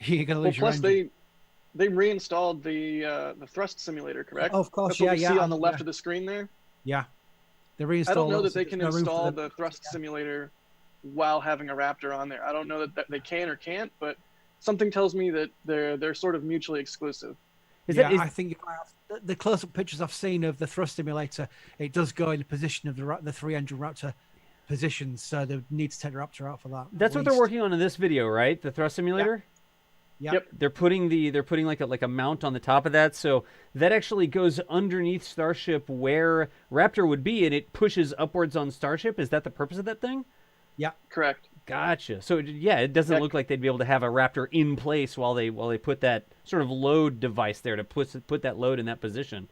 You're going to lose your engine.
They reinstalled the thrust simulator, correct?
Oh, of course,
That's what we see on the left of the screen there.
Yeah, they reinstalled.
I don't know that they can install the thrust simulator while having a Raptor on there. I don't know that they can or can't, but something tells me that they're sort of mutually exclusive.
I think the close-up pictures I've seen of the thrust simulator, it does go in the position of the three-engine Raptor positions, so they need to take the Raptor out for that.
That's what they're working on in this video, right? The thrust simulator.
Yep.
They're putting like a mount on the top of that, so that actually goes underneath Starship where Raptor would be, and it pushes upwards on Starship. Is that the purpose of that thing?
Yeah,
correct.
Gotcha. So yeah, it doesn't look like they'd be able to have a Raptor in place while they put that sort of load device there to put that load in that position.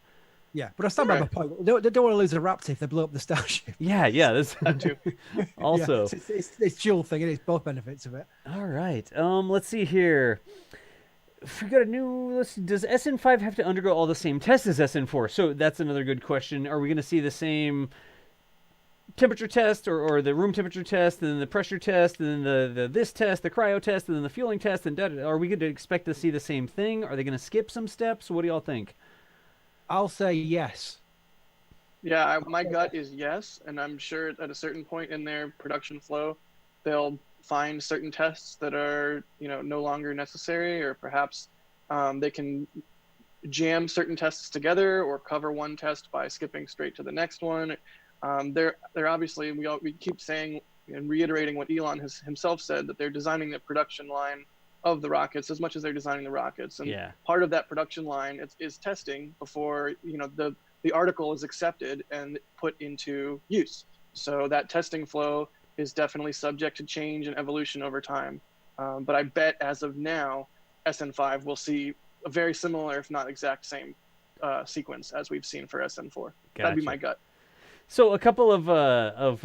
Yeah, but I stand by my point. They don't want to lose a Raptor if they blow up the Starship.
Yeah. That's
that too.
Also,
it's dual thing. It is both benefits of it.
All right. Let's see here. If we got a new. Does SN5 have to undergo all the same tests as SN4? So that's another good question. Are we going to see the same temperature test or the room temperature test, and then the pressure test, and then the this test, the cryo test, and then the fueling test, and are we going to expect to see the same thing? Are they going to skip some steps? What do y'all think?
I'll say yes.
Yeah, my gut is yes, and I'm sure at a certain point in their production flow, they'll find certain tests that are no longer necessary, or perhaps they can jam certain tests together or cover one test by skipping straight to the next one. They're obviously, we keep saying and reiterating what Elon has himself said, that they're designing the production line of the rockets as much as they're designing the rockets. And part of that production line is testing before the article is accepted and put into use. So that testing flow is definitely subject to change and evolution over time. But I bet as of now, SN5 will see a very similar, if not exact same sequence as we've seen for SN4.
Gotcha.
That'd be my gut.
So a couple of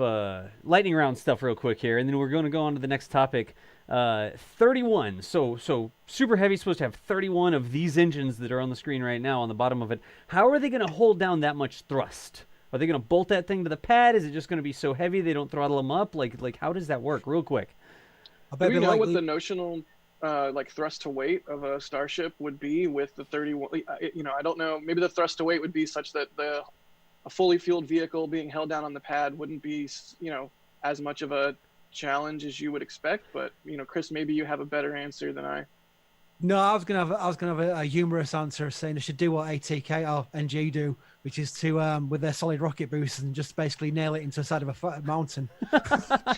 lightning round stuff real quick here, and then we're going to go on to the next topic. 31. So Super Heavy's supposed to have 31 of these engines that are on the screen right now on the bottom of it. How are they going to hold down that much thrust? Are they going to bolt that thing to the pad? Is it just going to be so heavy they don't throttle them up? Like how does that work? Real quick.
Do we know what the notional thrust to weight of a Starship would be with the 31? I don't know. Maybe the thrust to weight would be such that a fully fueled vehicle being held down on the pad wouldn't be, as much of a challenge as you would expect. But Chris, maybe you have a better answer than I.
No, I was gonna have a humorous answer saying they should do what ATK or NG do, which is to with their solid rocket boosters and just basically nail it into the side of a mountain.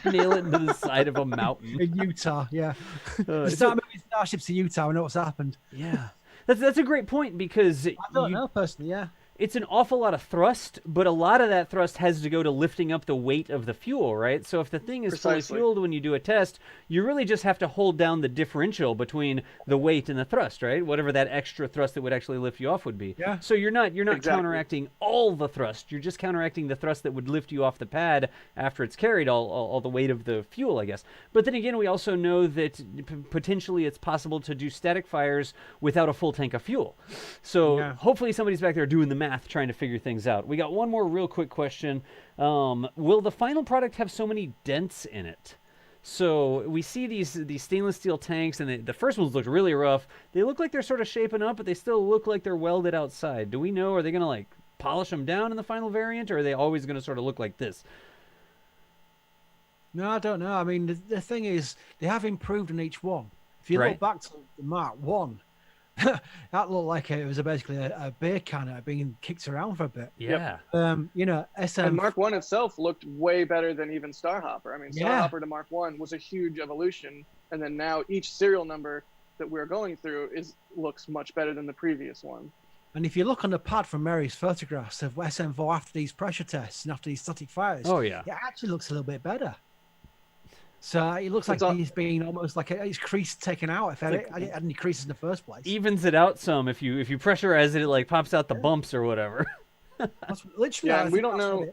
Nail it into the side of a mountain
in Utah. Yeah,
is
start moving starships to Utah. I know what's happened.
Yeah, that's a great point because
I don't know personally. Yeah.
It's an awful lot of thrust, but a lot of that thrust has to go to lifting up the weight of the fuel, right? So if the thing is fully fueled when you do a test, you really just have to hold down the differential between the weight and the thrust, right? Whatever that extra thrust that would actually lift you off would be.
Yeah.
So you're not counteracting all the thrust. You're just counteracting the thrust that would lift you off the pad after it's carried all the weight of the fuel, I guess. But then again, we also know that potentially it's possible to do static fires without a full tank of fuel. So hopefully somebody's back there doing the math, trying to figure things out. We got one more real quick question. Will the final product have so many dents in it? So we see these stainless steel tanks, and the first ones look really rough. They look like they're sort of shaping up, but they still look like they're welded outside. Do we know, are they going to like polish them down in the final variant, or are they always going to sort of look like this?
No, I don't know. I mean, the thing is, they have improved in each one. If you look back to the Mark 1, that looked like it was basically a beer can that had been kicked around for a bit.
Yeah.
You know,
and Mark 1 itself looked way better than even Starhopper. I mean, Starhopper to Mark 1 was a huge evolution, and then now each serial number that we're going through looks much better than the previous one.
And if you look on the pad from Mary's photographs of SN4 after these pressure tests and after these static fires, it actually looks a little bit better. So it looks like he's being almost like his crease taken out. If it had any creases in the first place,
evens it out some. If you pressurize it, it like pops out the bumps or whatever.
That's literally,
and we don't know.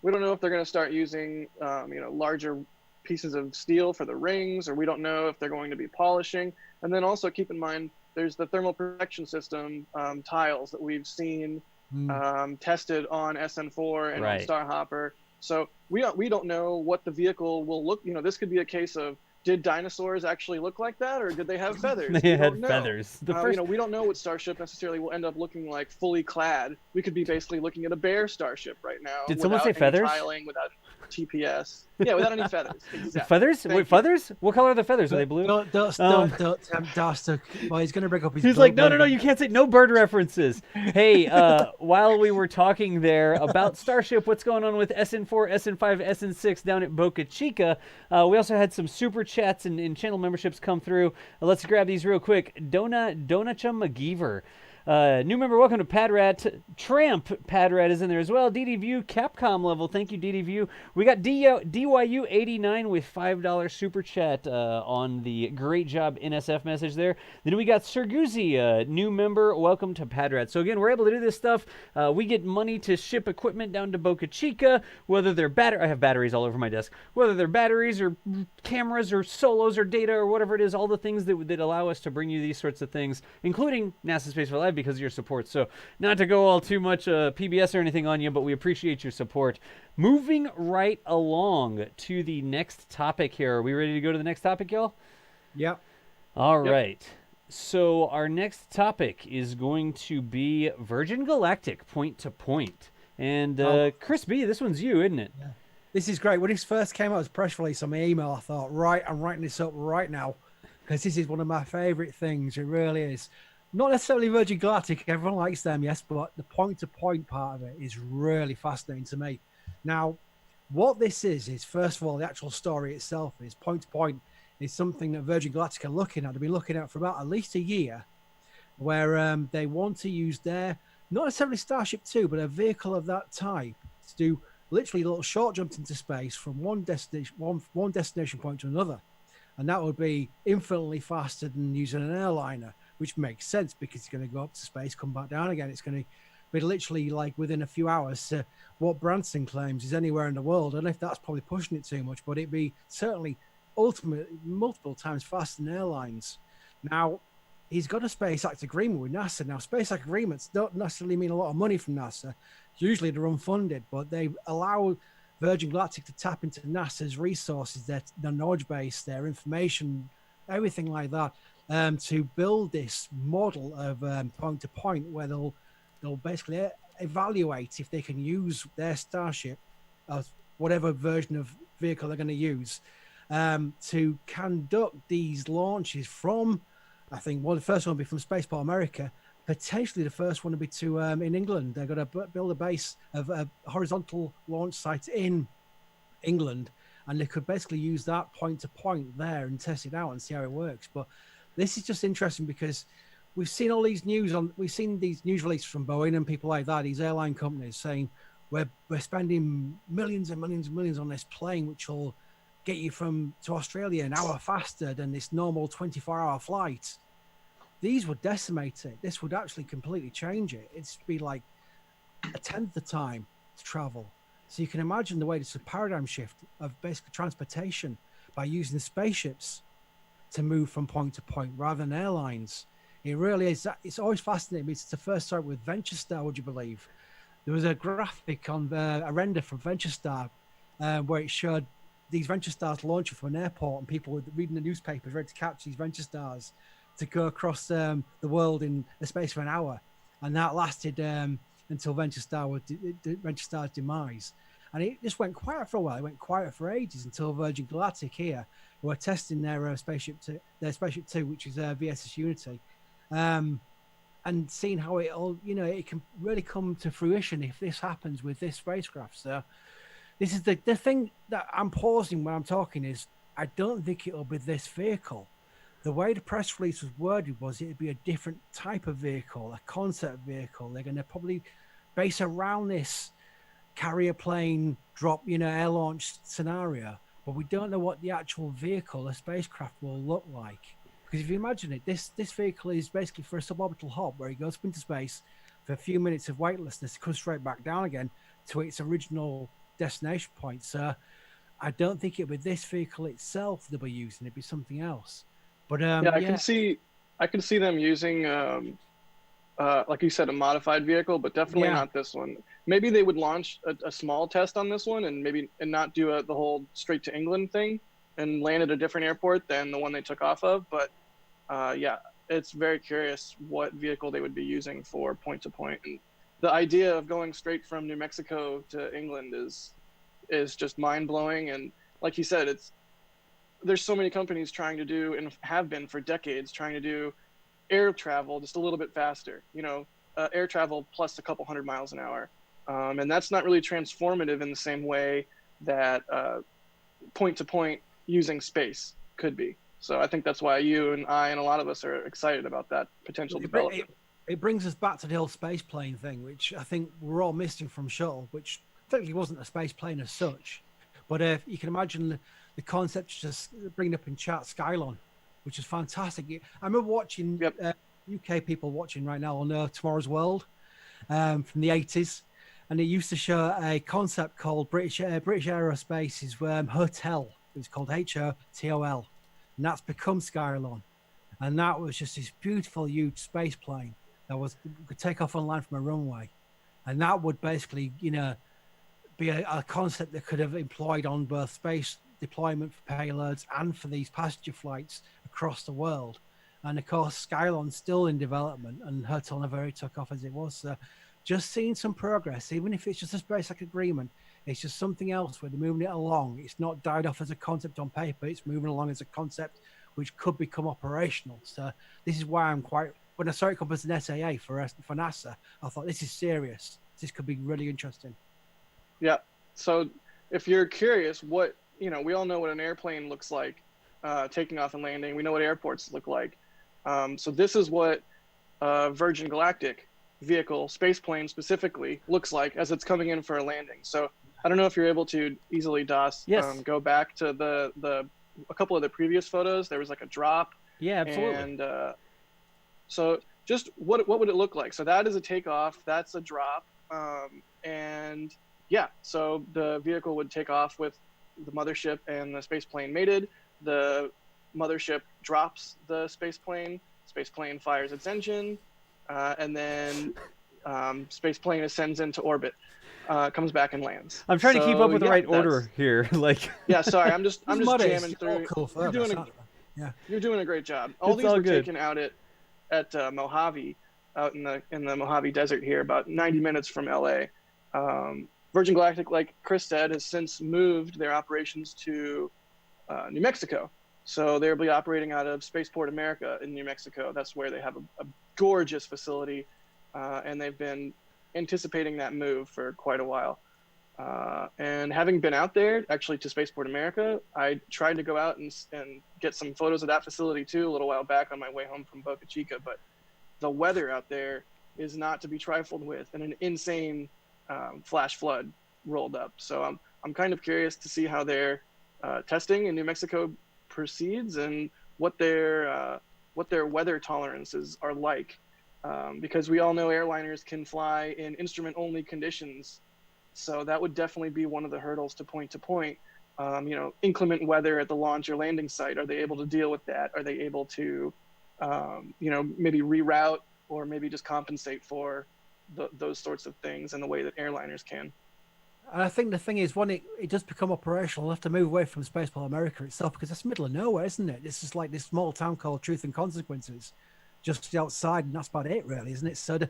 We don't know if they're going to start using larger pieces of steel for the rings, or we don't know if they're going to be polishing. And then also keep in mind, there's the thermal protection system tiles that we've seen tested on SN4 and on Starhopper. So we don't know what the vehicle will look. You know, this could be a case of, did dinosaurs actually look like that, or did they have feathers?
They had feathers.
We don't know what Starship necessarily will end up looking like fully clad. We could be basically looking at a Beyer Starship right now.
Did someone say feathers?
Tiling, without TPS. Yeah, without any feathers. Exactly.
Feathers? Wait, feathers? What color are the feathers? Are they blue?
Don't tempt Darstock. Well, he's going to break up his...
He's like, no, you can't say no bird references. Hey, while we were talking there about Starship, what's going on with SN4, SN5, SN6 down at Boca Chica, we also had some super chats and channel memberships come through. Let's grab these real quick. Donachum McGeever. New member, welcome to Padrat. Tramp Padrat is in there as well. DDView, Capcom level. Thank you, DDView. We got DYU89 with $5 super chat on the great job NSF message there. Then we got Serguzi, new member. Welcome to Padrat. So again, we're able to do this stuff. We get money to ship equipment down to Boca Chica, whether they're I have batteries all over my desk. Whether they're batteries or cameras or solos or data or whatever it is, all the things that allow us to bring you these sorts of things, including NASA Spaceflight Live, because of your support. So not to go all too much PBS or anything on you, but we appreciate your support. Moving right along to the next topic here. Are we ready to go to the next topic, y'all?
Yep.
All right. So our next topic is going to be Virgin Galactic point-to-point. And Chris B., this one's you, isn't it?
Yeah. This is great. When this first came out as a press release on my email, I thought, right, I'm writing this up right now, because this is one of my favorite things. It really is. Not necessarily Virgin Galactic, everyone likes them, yes, but the point-to-point part of it is really fascinating to me. Now, what this is first of all, the actual story itself is point-to-point is something that Virgin Galactic are looking at. They've been looking at for about at least a year, where they want to use their, not necessarily Starship 2, but a vehicle of that type to do literally little short jumps into space from one destination point to another. And that would be infinitely faster than using an airliner, which makes sense because it's going to go up to space, come back down again. It's going to be literally like within a few hours. What Branson claims is anywhere in the world. I don't know if that's probably pushing it too much, but it'd be certainly ultimately multiple times faster than airlines. Now, he's got a SpaceX agreement with NASA. Now, SpaceX agreements don't necessarily mean a lot of money from NASA. Usually they're unfunded, but they allow Virgin Galactic to tap into NASA's resources, their knowledge base, their information, everything like that, to build this model of point-to-point where they'll basically evaluate if they can use their Starship, whatever version of vehicle they're going to use, to conduct these launches from, I think, the first one will be from Spaceport America, potentially the first one to be in England. They're going to build a base of a horizontal launch site in England, and they could basically use that point to point there and test it out and see how it works. But this is just interesting because we've seen all these we've seen these news releases from Boeing and people like that, these airline companies saying we're spending millions and millions and millions on this plane, which will get you to Australia an hour faster than this normal 24-hour flight. These would decimate it. This would actually completely change it. It'd be like a tenth the time to travel. So you can imagine the way it's a paradigm shift of basically transportation by using spaceships to move from point to point rather than airlines. It really is. It's always fascinating me. It's the first start with Venture Star, would you believe? There was a graphic on a render from Venture Star where it showed these Venture Stars launching from an airport, and people were reading the newspapers ready to catch these Venture Stars to go across the world in the space of an hour. And that lasted until Venture Star's demise. And it just went quiet for a while. It went quiet for ages until Virgin Galactic here were testing their Spaceship 2, which is VSS Unity, and seeing how it all, it can really come to fruition if this happens with this spacecraft. So this is the thing that I'm pausing when I'm talking is I don't think it'll be this vehicle. The way the press release was worded was it'd be a different type of vehicle, a concept vehicle. They're going to probably base around this carrier plane drop, air launch scenario, but we don't know what the actual vehicle, the spacecraft, will look like. Because if you imagine it, this vehicle is basically for a suborbital hop where it goes up into space for a few minutes of weightlessness, comes straight back down again to its original destination point. So I don't think it'll be this vehicle itself they'll be using. It'd be something else. But
I can see them using like you said, a modified vehicle, but definitely not this one. Maybe they would launch a small test on this one and not do the whole straight to England thing and land at a different airport than the one they took off of. But it's very curious what vehicle they would be using for point to point. And the idea of going straight from New Mexico to England is just mind blowing. And like you said, there's so many companies trying to do, and have been for decades, trying to do air travel just a little bit faster, air travel plus a couple 100 miles an hour. And that's not really transformative in the same way that point to point using space could be. So I think that's why you and I and a lot of us are excited about that potential development.
It brings us back to the old space plane thing, which I think we're all missing from Shuttle, which technically wasn't a space plane as such. But you can imagine the concept, just bringing up in chat, Skylon, which is fantastic. I remember watching UK people watching right now on Tomorrow's World from the 80s, and it used to show a concept called British Aerospace's Hotel. It was called HOTOL, and that's become Skylon. And that was just this beautiful, huge space plane that could take off on land from a runway. And that would basically, be a concept that could have employed on both space deployment for payloads and for these passenger flights across the world. And of course, Skylon's still in development, and Hotel never really took off as it was. So just seeing some progress, even if it's just a SpaceX agreement, it's just something else where they're moving it along. It's not died off as a concept on paper. It's moving along as a concept which could become operational. So this is why when I saw it come as an SAA for NASA, I thought this is serious. This could be really interesting.
Yeah. So if you're curious, we all know what an airplane looks like, taking off and landing. We know what airports look like. So this is what Virgin Galactic vehicle, space plane specifically, looks like as it's coming in for a landing. So I don't know if you're able to easily, DOS, go back to a couple of the previous photos. There was like a drop.
Yeah, absolutely.
And so just what would it look like? So that is a takeoff. That's a drop. And yeah, so the vehicle would take off with the mothership and the space plane mated. The mothership drops the space plane fires its engine, and then space plane ascends into orbit, comes back and lands.
I'm trying to keep up with the right order here.
Yeah, sorry, I'm just jamming through.
Cool.
You're doing a great job. All these were taken out at Mojave, out in the Mojave Desert here, about 90 minutes from LA. Virgin Galactic, like Chris said, has since moved their operations to New Mexico. So they'll be operating out of Spaceport America in New Mexico. That's where they have a gorgeous facility, and they've been anticipating that move for quite a while. And having been out there, actually to Spaceport America, I tried to go out and get some photos of that facility too a little while back on my way home from Boca Chica, but the weather out there is not to be trifled with, and an insane flash flood rolled up. So I'm kind of curious to see how their testing in New Mexico proceeds and what their weather tolerances are like, because we all know airliners can fly in instrument-only conditions. So that would definitely be one of the hurdles to point. You know, inclement weather at the launch or landing site. Are they able to deal with that? Are they able to, you know, maybe reroute or maybe just compensate for those sorts of things in the way that airliners can?
And I think the thing is, when it does become operational, we'll have to move away from Spaceport America itself, because it's middle of nowhere, isn't it? It's just like this small town called Truth and Consequences, just outside, and that's about it, really, isn't it? So the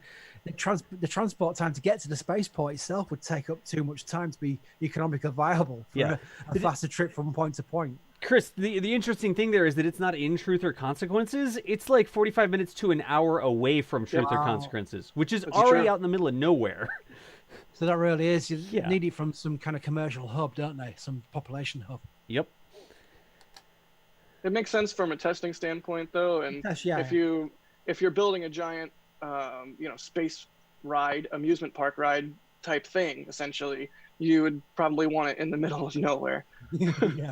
transport time to get to the spaceport itself would take up too much time to be economically viable for a faster trip from point to point.
Chris, the interesting thing there is that it's not in Truth or Consequences. It's like 45 minutes to an hour away from Truth or Consequences, which is already out in the middle of nowhere.
So that really is, you need it from some kind of commercial hub, don't they? Some population hub.
Yep.
It makes sense from a testing standpoint, though, and if you're building a giant, you know, space ride, amusement park ride type thing, essentially, you would probably want it in the middle of nowhere.
Yeah.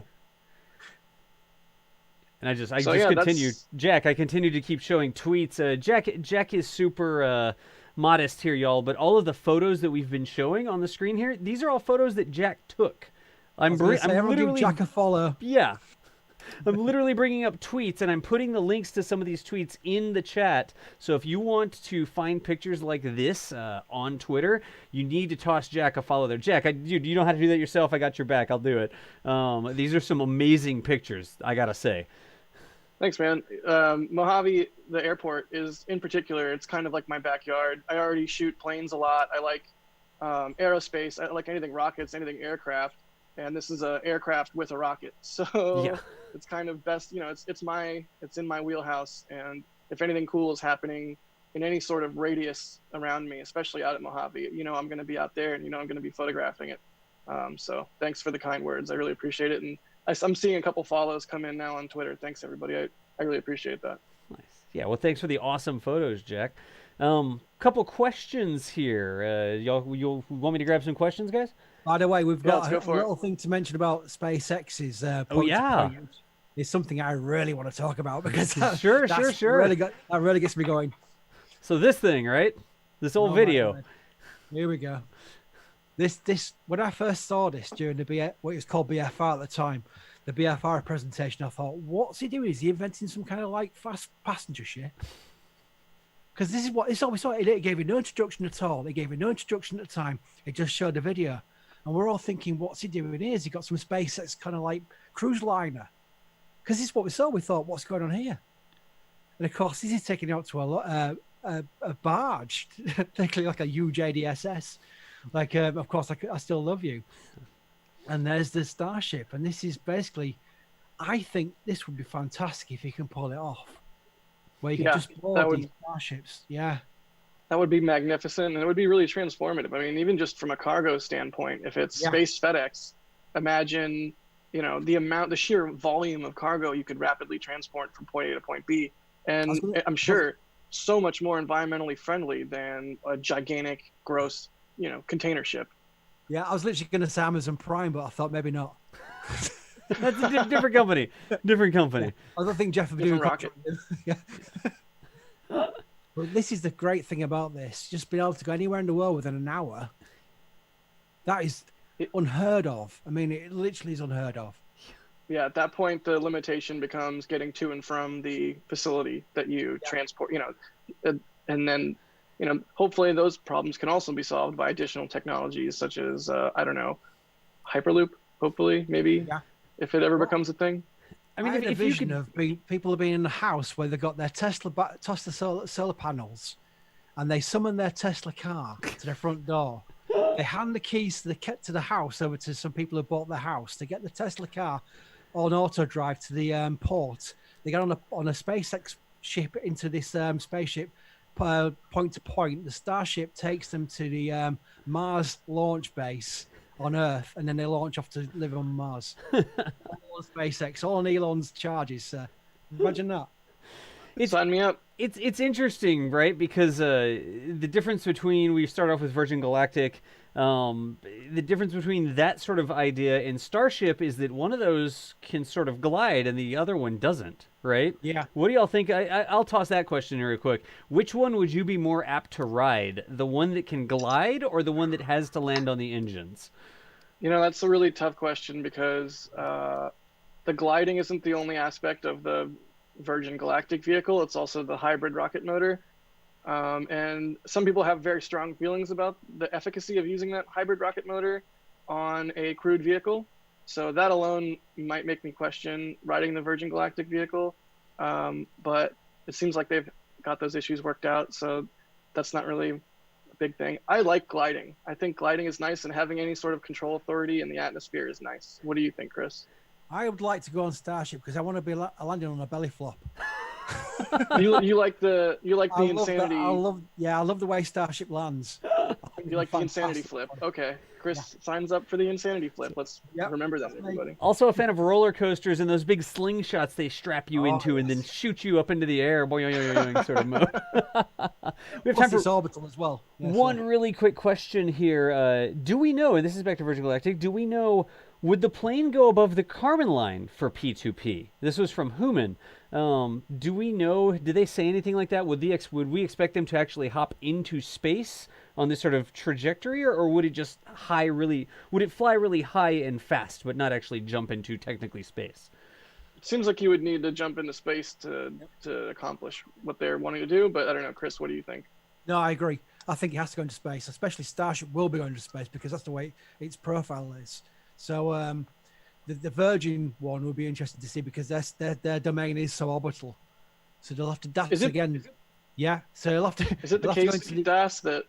And I just continue, Jack. I continue to keep showing tweets. Jack is super modest here, y'all. But all of the photos that we've been showing on the screen here, these are all photos that Jack took. I'm literally
Jack a follow.
Yeah. I'm literally bringing up tweets, and I'm putting the links to some of these tweets in the chat. So if you want to find pictures like this on Twitter, you need to toss Jack a follow there. Jack, dude, you don't have to do that yourself. I got your back. I'll do it. These are some amazing pictures, I gotta say.
Thanks, man. Mojave, the airport, is in particular, it's kind of like my backyard. I already shoot planes a lot. I like aerospace. I like anything rockets, anything aircraft. And this is an aircraft with a rocket. So it's kind of best, you know, it's in my wheelhouse. And if anything cool is happening in any sort of radius around me, especially out at Mojave, you know, I'm going to be out there, and, you know, I'm going to be photographing it. So thanks for the kind words. I really appreciate it. And I'm seeing a couple follows come in now on Twitter. Thanks, everybody. I really appreciate that.
Nice. Yeah, well, thanks for the awesome photos, Jack. Couple questions here. You'll want me to grab some questions, guys?
By the way, we've got a little thing to mention about SpaceX's point. It's something I really want to talk about, because that really gets me going.
So this thing, right? This old video.
Here we go. This when I first saw this during what was called BFR at the time, the BFR presentation, I thought, what's he doing? Is he inventing some kind of like fast passenger ship? Because this is all we saw. It gave you no introduction at all. They gave you no introduction at the time. It just showed the video. And we're all thinking, what's he doing here? Has he got some SpaceX kind of like cruise liner? Because this is what we saw. We thought, what's going on here? And of course, this is taking it out to a barge, thinking like a huge ADSS. Like, of course, I Still Love You. And there's the Starship. And this is basically, I think this would be fantastic if you can pull it off. Where you can just board these Starships. Yeah.
That would be magnificent, and it would be really transformative. I mean, even just from a cargo standpoint, if it's Space FedEx, imagine, you know, the sheer volume of cargo you could rapidly transport from point A to point B. And I'm sure so much more environmentally friendly than a gigantic, gross, you know, container ship.
Yeah, I was literally going to say Amazon Prime, but I thought maybe not.
That's a different company. Different company.
I don't think Jeff would do
rocket.
But this is the great thing about this. Just being able to go anywhere in the world within an hour. That is unheard of. I mean, it literally is unheard of.
Yeah, at that point, the limitation becomes getting to and from the facility that you transport, you know, and then, you know, hopefully those problems can also be solved by additional technologies such as, I don't know, Hyperloop, hopefully, maybe, if it ever becomes a thing.
I mean, if you could... people have been in a house where they've got their Tesla solar panels, and they summon their Tesla car to their front door. They hand the keys to the house over to some people who bought the house. They get the Tesla car, on auto drive to the port. They get on a SpaceX ship into this spaceship, point to point. The Starship takes them to the Mars launch base on Earth, and then they launch off to live on Mars. All on SpaceX, all on Elon's charges. Imagine that.
Sign me up.
It's interesting, right? Because the difference between, we start off with Virgin Galactic, the difference between that sort of idea and Starship is that one of those can sort of glide and the other one doesn't, right?
Yeah.
What do y'all think? I'll toss that question here real quick. Which one would you be more apt to ride? The one that can glide or the one that has to land on the engines?
You know, that's a really tough question because the gliding isn't the only aspect of the Virgin Galactic vehicle. It's also the hybrid rocket motor. And some people have very strong feelings about the efficacy of using that hybrid rocket motor on a crewed vehicle. So that alone might make me question riding the Virgin Galactic vehicle. But it seems like they've got those issues worked out. So that's not really a big thing. I like gliding. I think gliding is nice, and having any sort of control authority in the atmosphere is nice. What do you think, Chris?
I would like to go on Starship because I want to be landing on a belly flop.
you like the insanity.
I love the way Starship lands.
You like the insanity flip. Okay. Chris signs up for the insanity flip. Let's remember that, everybody.
Also a fan of roller coasters and those big slingshots they strap you into and then shoot you up into the air, boing, sort of mode. We have time for
orbital as well.
One really quick question here. Do we know, and this is back to Virgin Galactic, do we know, would the plane go above the Kármán line for P2P? This was from Human. Do we know, did they say anything like that? Would we expect them to actually hop into space on this sort of trajectory, or would it just would it fly really high and fast, but not actually jump into technically space?
It seems like you would need to jump into space to accomplish what they're wanting to do, but I don't know. Chris, what do you think?
No, I agree. I think it has to go into space, especially Starship will be going into space because that's the way its profile is. So the Virgin one would be interesting to see because their domain is so orbital. So they'll have to DAS again. Yeah, so they'll have to.
Is it the case, DAS, that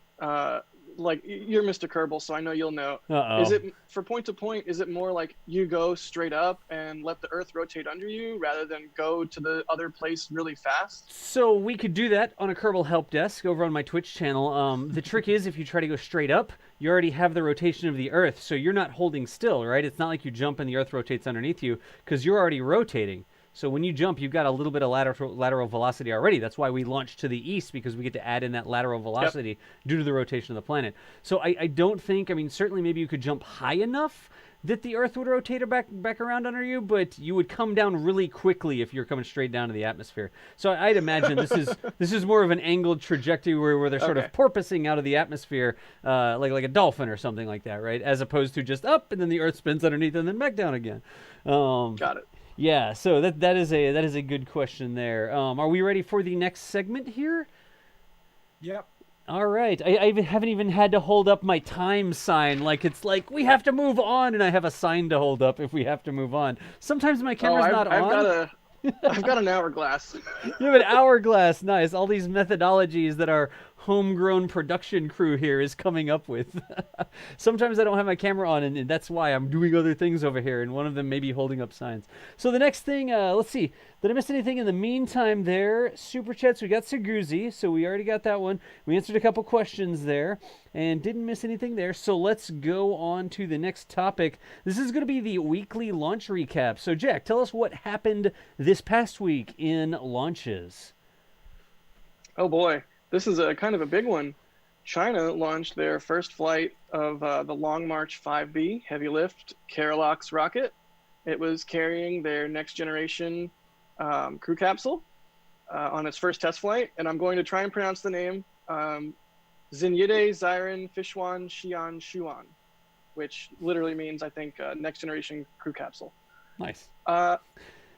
like you're Mr. Kerbal, so I know you'll know. Is it for point to point? Is it more like you go straight up and let the Earth rotate under you rather than go to the other place really fast?
So we could do that on a Kerbal help desk over on my Twitch channel. The trick is if you try to go straight up, you already have the rotation of the Earth, so you're not holding still, right? It's not like you jump and the Earth rotates underneath you because you're already rotating. So when you jump, you've got a little bit of lateral velocity already. That's why we launch to the east, because we get to add in that lateral velocity due to the rotation of the planet. So I don't think, I mean, certainly maybe you could jump high enough that the Earth would rotate back around under you, but you would come down really quickly if you're coming straight down to the atmosphere. So I'd imagine this is more of an angled trajectory where they're sort of porpoising out of the atmosphere, like a dolphin or something like that, right? As opposed to just up and then the Earth spins underneath and then back down again.
Got it.
Yeah, so that is a good question there. Are we ready for the next segment here?
Yep.
All right. I haven't even had to hold up my time sign. Like it's like we have to move on, and I have a sign to hold up if we have to move on. Sometimes my camera's not on.
I've got an hourglass.
You have an hourglass. Nice. All these methodologies that our homegrown production crew here is coming up with. Sometimes I don't have my camera on, and that's why I'm doing other things over here, and one of them may be holding up signs. So the next thing, let's see. Did I miss anything in the meantime there? Super Chats, we got Seguzi, so we already got that one. We answered a couple questions there, and didn't miss anything there. So let's go on to the next topic. This is going to be the weekly launch recap. So Jack, tell us what happened this past week in launches.
Oh boy. This is a kind of a big one. China launched their first flight of the Long March 5B heavy lift Keralox rocket. It was carrying their next generation crew capsule on its first test flight. And I'm going to try and pronounce the name Xinyide Xiren Fishwan Xian Shuan, which literally means, I think, next generation crew capsule.
Nice.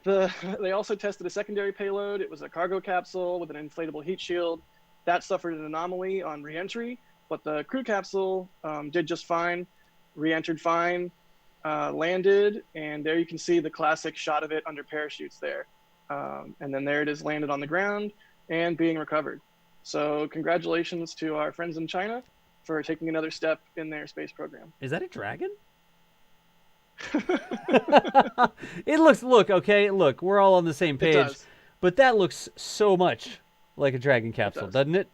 They also tested a secondary payload. It was a cargo capsule with an inflatable heat shield. That suffered an anomaly on re-entry, but the crew capsule did just fine, re-entered fine, landed, and there you can see the classic shot of it under parachutes there. And then there it is landed on the ground and being recovered. So congratulations to our friends in China for taking another step in their space program.
Is that a dragon? It looks, look, we're all on the same page.
It does.
But that looks so much like a Dragon capsule, doesn't it?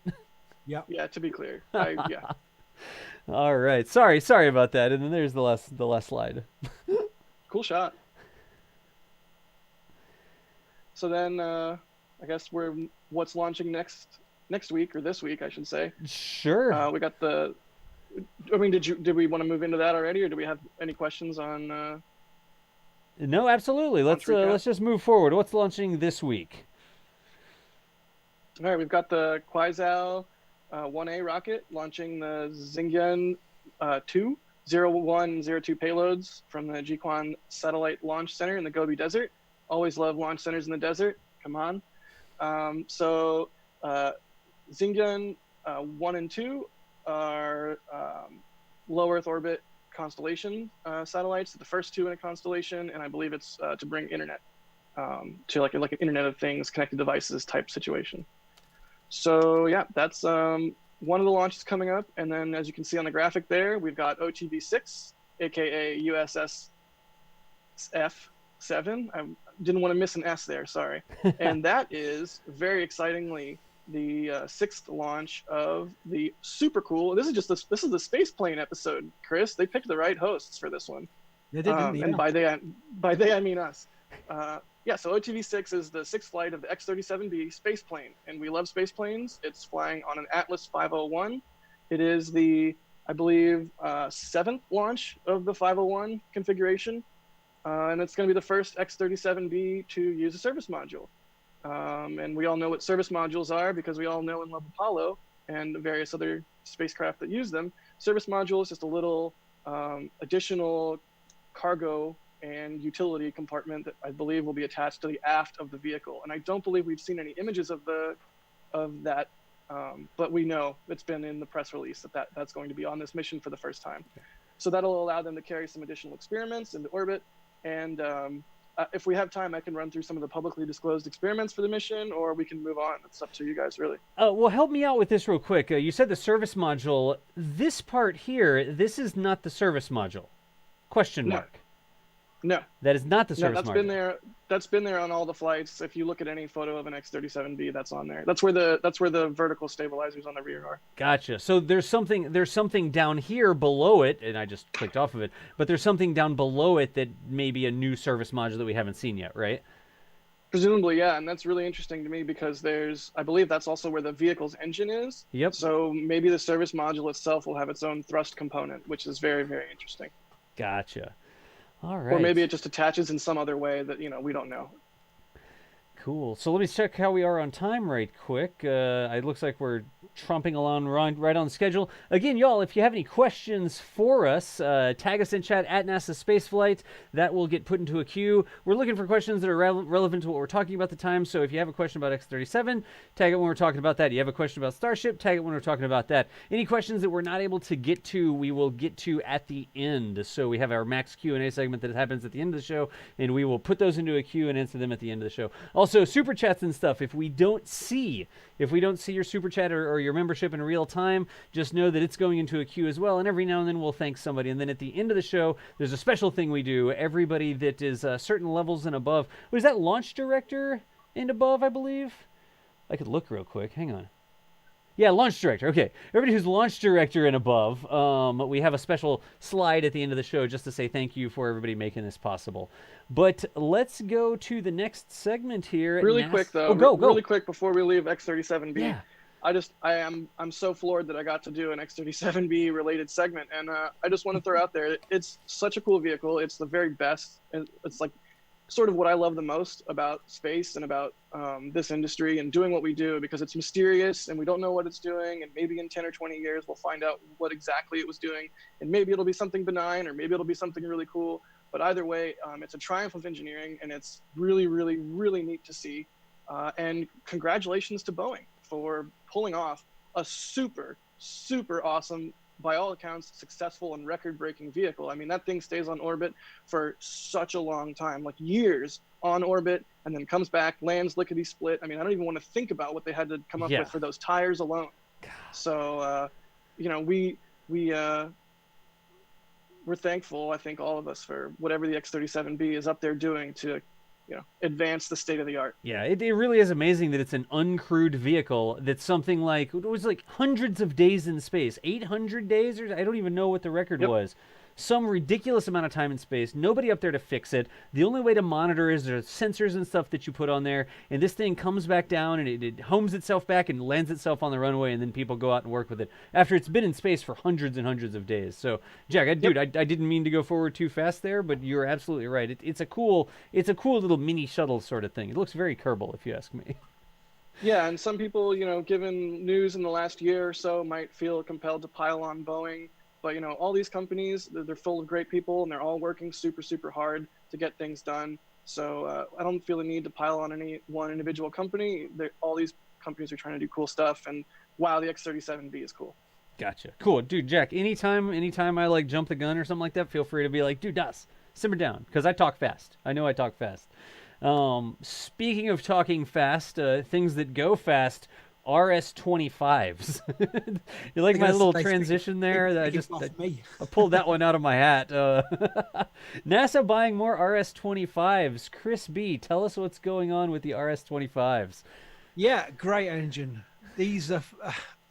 Yep.
Yeah, to be clear. Yeah.
All right. Sorry about that. And then there's the last slide.
Cool shot. So then, I guess what's launching next week, or this week, I should say.
Sure.
We got the. I mean, did we want to move into that already, or do we have any questions on?
No, absolutely. Let's just move forward. What's launching this week?
All right, we've got the Quasar 1A rocket launching the Xingyan 2 0102 payloads from the Jiquan Satellite Launch Center in the Gobi Desert. Always love launch centers in the desert. Come on. So Xingyan 1 and 2 are low Earth orbit constellation satellites. The first two in a constellation, and I believe it's to bring internet to like an Internet of Things, connected devices type situation. So yeah, that's one of the launches coming up. And then as you can see on the graphic there, we've got OTV-6, aka USS F7. I didn't want to miss an S there, sorry. And that is, very excitingly, the sixth launch of the super cool. This is the space plane episode, Chris. They picked the right hosts for this one.
They did, didn't they?
And by they I mean us. Yeah, so OTV-6 is the sixth flight of the X-37B space plane, and we love space planes. It's flying on an Atlas 501. It is the, I believe, seventh launch of the 501 configuration, and it's going to be the first X-37B to use a service module. And we all know what service modules are because we all know and love Apollo and various other spacecraft that use them. Service module is just a little additional cargo and utility compartment that I believe will be attached to the aft of the vehicle. And I don't believe we've seen any images of that, but we know it's been in the press release that's going to be on this mission for the first time. So that'll allow them to carry some additional experiments into orbit. And if we have time, I can run through some of the publicly disclosed experiments for the mission, or we can move on. It's up to you guys, really.
Well, help me out with this real quick. You said the service module. This part here, this is not the service module. Question mark.
No.
That is not the service module.
That's been there on all the flights. If you look at any photo of an X-37B, that's on there. That's where the vertical stabilizers on the rear are.
Gotcha. So there's something down here below it, and I just clicked off of it, but there's something down below it that may be a new service module that we haven't seen yet, right?
Presumably, yeah, and that's really interesting to me because I believe that's also where the vehicle's engine is.
Yep.
So maybe the service module itself will have its own thrust component, which is very, very interesting.
Gotcha. All right.
Or maybe it just attaches in some other way that, we don't know.
Cool. So let me check how we are on time right quick. It looks like we're trumping along right on schedule. Again, y'all, if you have any questions for us, tag us in chat at NASASpaceflight. That will get put into a queue. We're looking for questions that are relevant to what we're talking about at the time. So if you have a question about X-37, tag it when we're talking about that. You have a question about Starship, tag it when we're talking about that. Any questions that we're not able to get to, we will get to at the end. So we have our max Q&A segment that happens at the end of the show, and we will put those into a queue and answer them at the end of the show. Also, super chats and stuff. If we don't see your super chat or your membership in real time, just know that it's going into a queue as well. And every now and then we'll thank somebody. And then at the end of the show, there's a special thing we do. Everybody that is certain levels and above. Was that launch director and above, I believe? I could look real quick. Hang on. Yeah, launch director. Okay. Everybody who's launch director and above, we have a special slide at the end of the show just to say thank you for everybody making this possible. But let's go to the next segment here.
Really quick, though.
Oh, go.
Really quick before we leave X-37B.
Yeah.
I'm so floored that I got to do an X-37B related segment. And I just want to throw out there, it's such a cool vehicle. It's the very best. And it's like sort of what I love the most about space and about this industry and doing what we do, because it's mysterious and we don't know what it's doing. And maybe in 10 or 20 years, we'll find out what exactly it was doing. And maybe it'll be something benign, or maybe it'll be something really cool. But either way, it's a triumph of engineering, and it's really, really, really neat to see. And congratulations to Boeing for pulling off a super, super awesome, by all accounts, successful and record-breaking vehicle. I mean, that thing stays on orbit for such a long time, like years on orbit, and then comes back, lands lickety-split. I mean, I don't even want to think about what they had to come up with for those tires alone. God. So, we're thankful, I think, all of us, for whatever the X-37B is up there doing to, advance the state of the art.
Yeah, it really is amazing that it's an uncrewed vehicle that's something like, it was like hundreds of days in space, 800 days, or I don't even know what the record was. Some ridiculous amount of time in space, nobody up there to fix it. The only way to monitor is there's sensors and stuff that you put on there, and this thing comes back down and it homes itself back and lands itself on the runway, and then people go out and work with it after it's been in space for hundreds and hundreds of days. So, Jack, dude, I didn't mean to go forward too fast there, but you're absolutely right. It's a cool little mini shuttle sort of thing. It looks very Kerbal, if you ask me.
Yeah, and some people, given news in the last year or so, might feel compelled to pile on Boeing. But, all these companies, they're full of great people, and they're all working super, super hard to get things done. So I don't feel the need to pile on any one individual company. All these companies are trying to do cool stuff, and wow, the X-37B is cool.
Gotcha. Cool. Dude, Jack, anytime I, like, jump the gun or something like that, feel free to be like, dude, simmer down, because I talk fast. I know I talk fast. Speaking of talking fast, things that go fast, RS-25s. You like my little transition there? I pulled that one out of my hat. NASA buying more RS-25s. Chris B., tell us what's going on with the RS-25s.
Yeah, great engine. These are...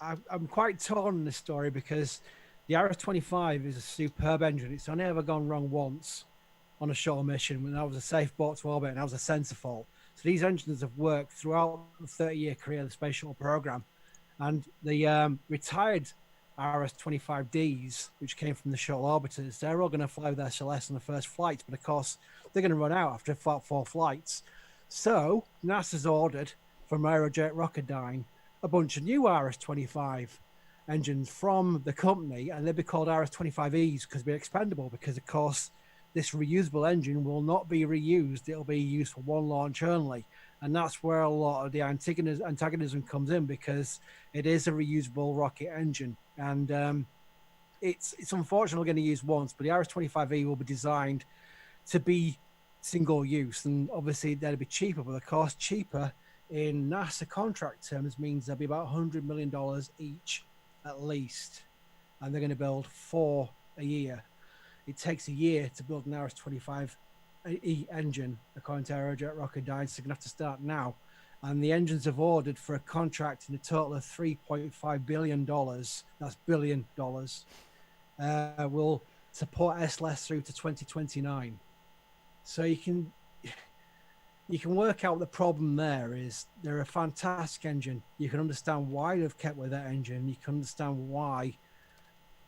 I'm quite torn on this story because the RS-25 is a superb engine. It's only ever gone wrong once on a shuttle mission when that was a safe brought to orbit and that was a sensor fault. So these engines have worked throughout the 30-year career of the Space Shuttle program. And the retired RS-25Ds, which came from the shuttle orbiters, they're all going to fly with SLS on the first flight, but of course, they're going to run out after 4 flights. So NASA's ordered from Aerojet Rocketdyne a bunch of new RS-25 engines from the company, and they'll be called RS-25Es because they're expendable, because of course, this reusable engine will not be reused. It'll be used for one launch only. And that's where a lot of the antagonism comes in, because it is a reusable rocket engine. And it's unfortunately going to use once, but the RS-25E will be designed to be single use. And obviously that'll be cheaper, but of course cheaper in NASA contract terms means there'll be about $100 million each at least. And they're going to build 4 a year. It takes a year to build an RS-25E engine, according to Aerojet Rocketdyne, so you're going to have to start now. And the engines have ordered for a contract in a total of $3.5 billion. That's billion dollars. Will support SLS through to 2029. So you can work out the problem there is they're a fantastic engine. You can understand why they've kept with that engine. You can understand why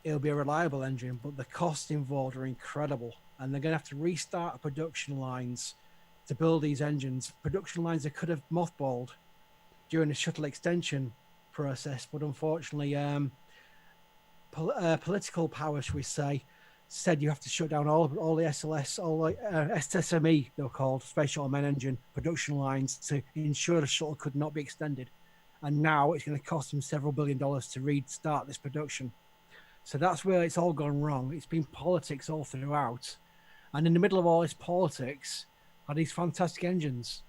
it'll be a reliable engine, but the costs involved are incredible. And they're going to have to restart production lines to build these engines. Production lines they could have mothballed during the shuttle extension process, but unfortunately, political power, shall we say, said you have to shut down all the SLS, all the SSME, they were called, Space Shuttle Main Engine production lines to ensure the shuttle could not be extended. And now it's going to cost them several $billion to restart this production. So that's where it's all gone wrong. It's been politics all throughout. And in the middle of all this politics are these fantastic engines.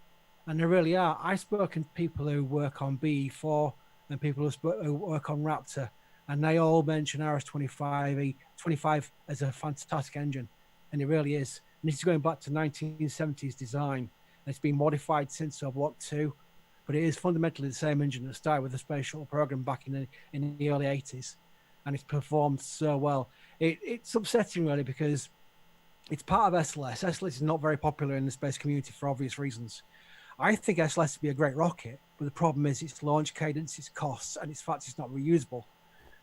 And they really are. I've spoken to people who work on BE4 and people who work on Raptor, and they all mention RS-25 as a fantastic engine. And it really is. And this is going back to 1970s design. And it's been modified since Block 2, but it is fundamentally the same engine that started with the Space Shuttle program back in the early 80s. And it's performed so well. It's upsetting, really, because it's part of SLS. SLS is not very popular in the space community for obvious reasons. I think SLS would be a great rocket, but the problem is its launch cadence, its costs, and its fact it's not reusable.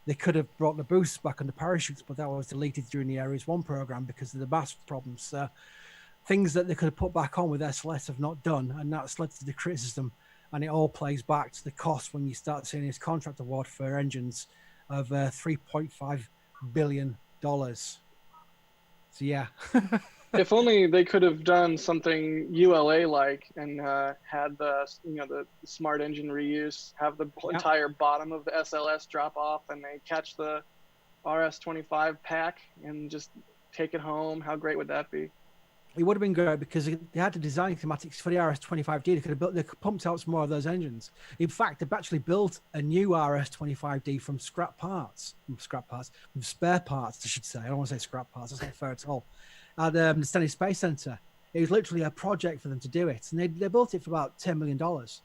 They could have brought the boosts back on the parachutes, but that was deleted during the Ares 1 program because of the mass problems. So things that they could have put back on with SLS have not done, and that's led to the criticism. And it all plays back to the cost when you start seeing this contract award for engines of $3.5 billion. So yeah.
If only they could have done something ULA-like and had the smart engine reuse, have the entire bottom of the SLS drop off, and they catch the RS-25 pack and just take it home. How great would that be?
it would have been great because they had the design schematics for the RS-25D. They could have built, they could pumped out some more of those engines. In fact, they've actually built a new RS-25D from spare parts, I should say. I don't want to say scrap parts. That's not fair at all. At the Stanley Space Center, it was literally a project for them to do it, and they built it for about $10 million. So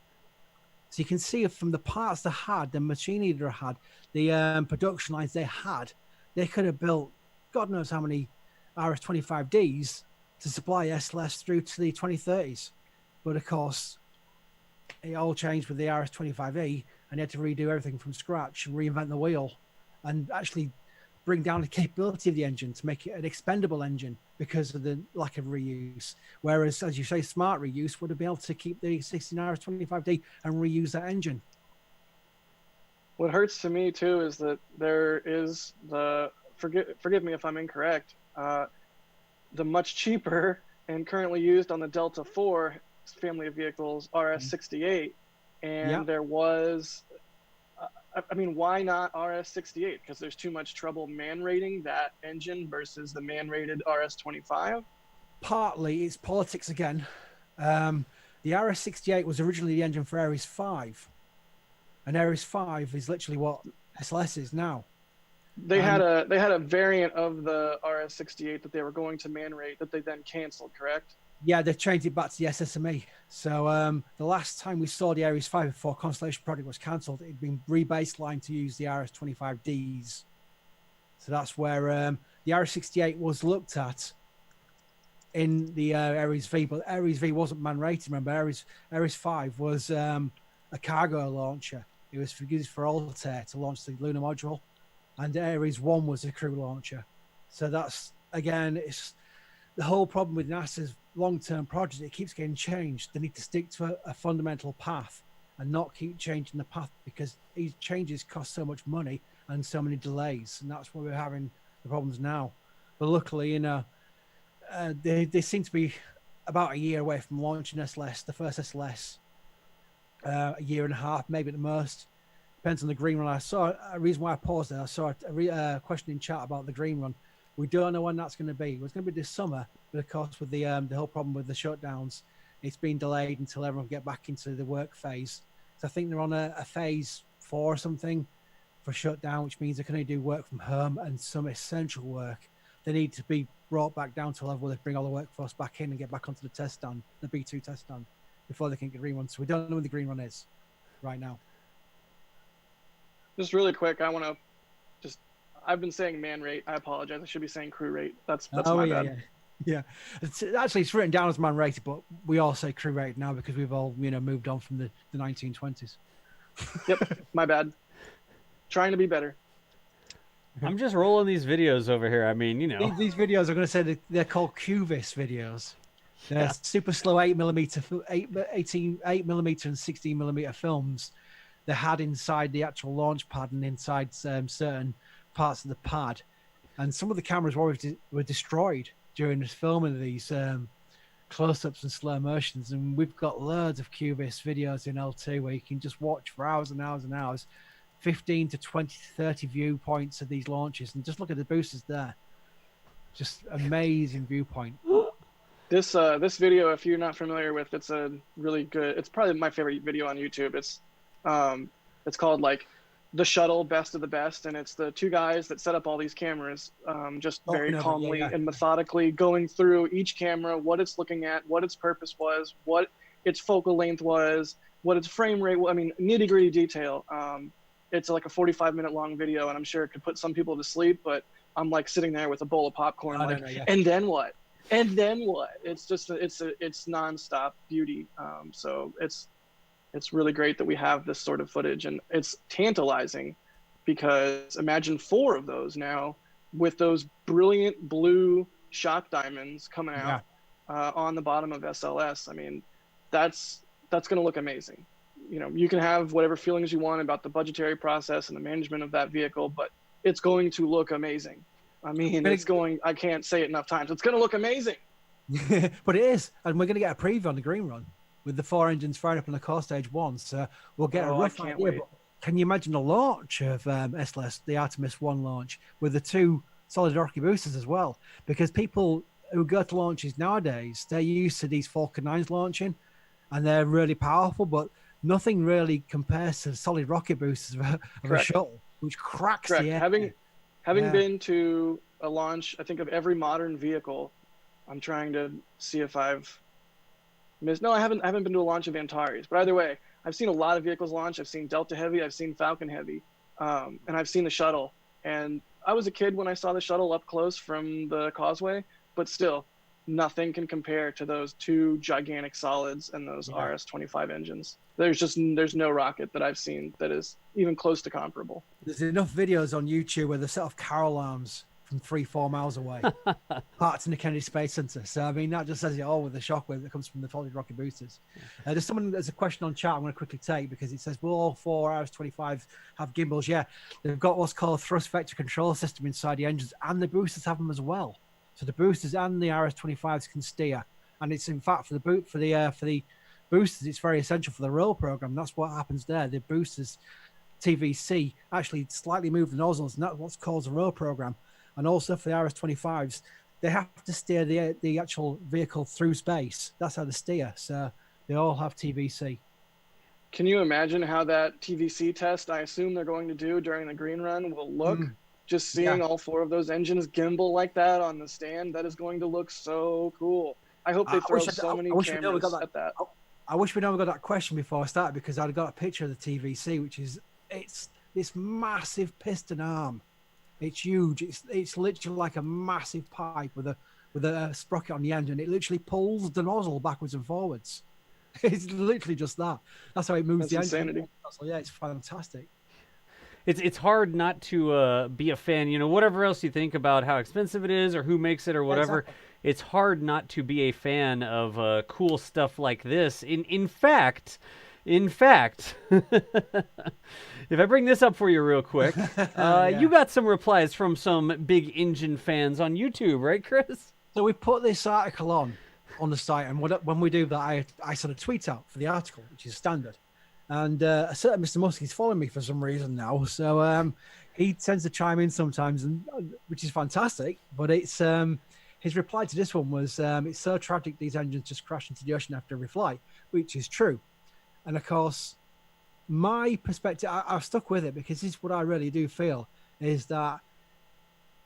you can see from the parts they had, the machinery they had, the production lines they had, they could have built God knows how many RS-25Ds to supply SLS through to the 2030s. But of course, it all changed with the RS-25E, and they had to redo everything from scratch and reinvent the wheel and actually bring down the capability of the engine to make it an expendable engine because of the lack of reuse. Whereas, as you say, smart reuse would have been able to keep the existing RS-25D and reuse that engine.
What hurts to me too is that there is the, forgive me if I'm incorrect, the much cheaper and currently used on the Delta IV family of vehicles, RS-68, and there was, I mean, why not RS-68? Because there's too much trouble man-rating that engine versus the man-rated RS-25?
Partly, it's politics again. The RS-68 was originally the engine for Ares 5, and Ares 5 is literally what SLS is now.
They had a variant of the RS-68 that they were going to man-rate that they then canceled, correct?
Yeah, they've changed it back to the SSME. So the last time we saw the Ares 5 before Constellation project was cancelled, it'd been re-baselined to use the RS-25Ds. So that's where the RS-68 was looked at in the Ares V, but Ares V wasn't man-rated. Remember, Ares 5 was a cargo launcher. It was used for Altair to launch the lunar module, and Ares 1 was a crew launcher. So that's, again, it's the whole problem with NASA's long-term project. It keeps getting changed. They need to stick to a fundamental path and not keep changing the path, because these changes cost so much money and so many delays, and that's where we're having the problems now. But luckily, you know, they seem to be about a year away from launching SLS, the first SLS, a year and a half, maybe at the most. Depends on the green run. I saw a reason why I paused there. I saw a question in chat about the green run. We don't know when that's going to be. It was going to be this summer, but of course, with the whole problem with the shutdowns, it's been delayed until everyone get back into the work phase. So I think they're on a phase 4 or something for shutdown, which means they can only do work from home and some essential work. They need to be brought back down to a level where they bring all the workforce back in and get back onto the test stand, the B2 test stand, before they can get green run. So we don't know when the green run is right now.
Just really quick, I want to just, I've been saying man rate. I apologize. I should be saying crew rate. That's my bad.
Yeah. It's written down as man rated, but we all say crew rated now because we've all, you know, moved on from the 1920s.
Yep, my bad. Trying to be better.
I'm just rolling these videos over here. I mean, you know.
These videos are going to say that they're called QVIS videos. They're super slow 8mm, 8mm and 16mm films they had inside the actual launch pad and inside certain parts of the pad. And some of the cameras were destroyed during this filming of these close-ups and slow motions. And we've got loads of QVIS videos in L2 where you can just watch for hours and hours and hours, 15 to 20 to 30 viewpoints of these launches. And just look at the boosters there. Just amazing viewpoint.
This video, if you're not familiar with, it's a really good, it's probably my favorite video on YouTube. It's called like The Shuttle Best of the Best, and it's the two guys that set up all these cameras, just very calmly and methodically going through each camera, what it's looking at, what its purpose was, what its focal length was, what its frame rate was. I mean, nitty gritty detail. It's like a 45-minute long video, and I'm sure it could put some people to sleep, but I'm like sitting there with a bowl of popcorn, and then what? And then what? It's just, it's nonstop beauty. So it's really great that we have this sort of footage, and it's tantalizing because imagine 4 of those now with those brilliant blue shock diamonds coming out on the bottom of SLS. I mean, that's going to look amazing. You know, you can have whatever feelings you want about the budgetary process and the management of that vehicle, but it's going to look amazing. I mean, I can't say it enough times. It's going to look amazing.
But it is. And we're going to get a preview on the green run with the 4 engines firing up on the core stage 1. So we'll get a rough idea. But can you imagine the launch of SLS, the Artemis 1 launch, with the 2 solid rocket boosters as well? Because people who go to launches nowadays, they're used to these Falcon 9s launching, and they're really powerful, but nothing really compares to the solid rocket boosters of a shuttle, which cracks the air.
Having been to a launch, I think, of every modern vehicle, I'm trying to see if I've missed. No, I haven't been to a launch of Antares, but either way, I've seen a lot of vehicles launch. I've seen Delta Heavy, I've seen Falcon Heavy, and I've seen the shuttle. And I was a kid when I saw the shuttle up close from the causeway, but still, nothing can compare to those two gigantic solids and those RS-25 engines. There's no rocket that I've seen that is even close to comparable.
There's enough videos on YouTube where they set off carol arms from 3-4 miles away, parked in the Kennedy Space Center. So I mean, that just says it all with the shockwave that comes from the solid rocket boosters. There's a question on chat I'm going to quickly take, because it says, will all 4 RS-25s have gimbals? Yeah, they've got what's called a thrust vector control system inside the engines, and the boosters have them as well. So the boosters and the RS-25s can steer, and it's in fact for the boosters, it's very essential for the roll program. That's what happens there. The boosters TVC actually slightly move the nozzles, and that's what's called a roll program. And also for the RS-25s, they have to steer the actual vehicle through space. That's how they steer. So they all have TVC.
Can you imagine how that TVC test, I assume they're going to do during the green run, will look? Just seeing all 4 of those engines gimbal like that on the stand, that is going to look so cool. I hope they throw so many cameras at that.
I wish we never got that question before I started, because I'd got a picture of the TVC, which is it's this massive piston arm. It's huge. It's literally like a massive pipe with a sprocket on the end, and it literally pulls the nozzle backwards and forwards. It's literally just that. That's how it moves the engine. Insanity. So yeah, it's fantastic.
It's hard not to be a fan. You know, whatever else you think about how expensive it is or who makes it or whatever, exactly. It's hard not to be a fan of cool stuff like this. In fact, if I bring this up for you real quick, you got some replies from some big engine fans on YouTube, right, Chris?
So we put this article on the site, and when we do that, I sort of tweet out for the article, which is standard. And a certain Mr. Musk, he's following me for some reason now. So he tends to chime in sometimes, which is fantastic. But it's his reply to this one was, it's so tragic these engines just crash into the ocean after every flight, which is true. And of course, my perspective, I've stuck with it, because this is what I really do feel, is that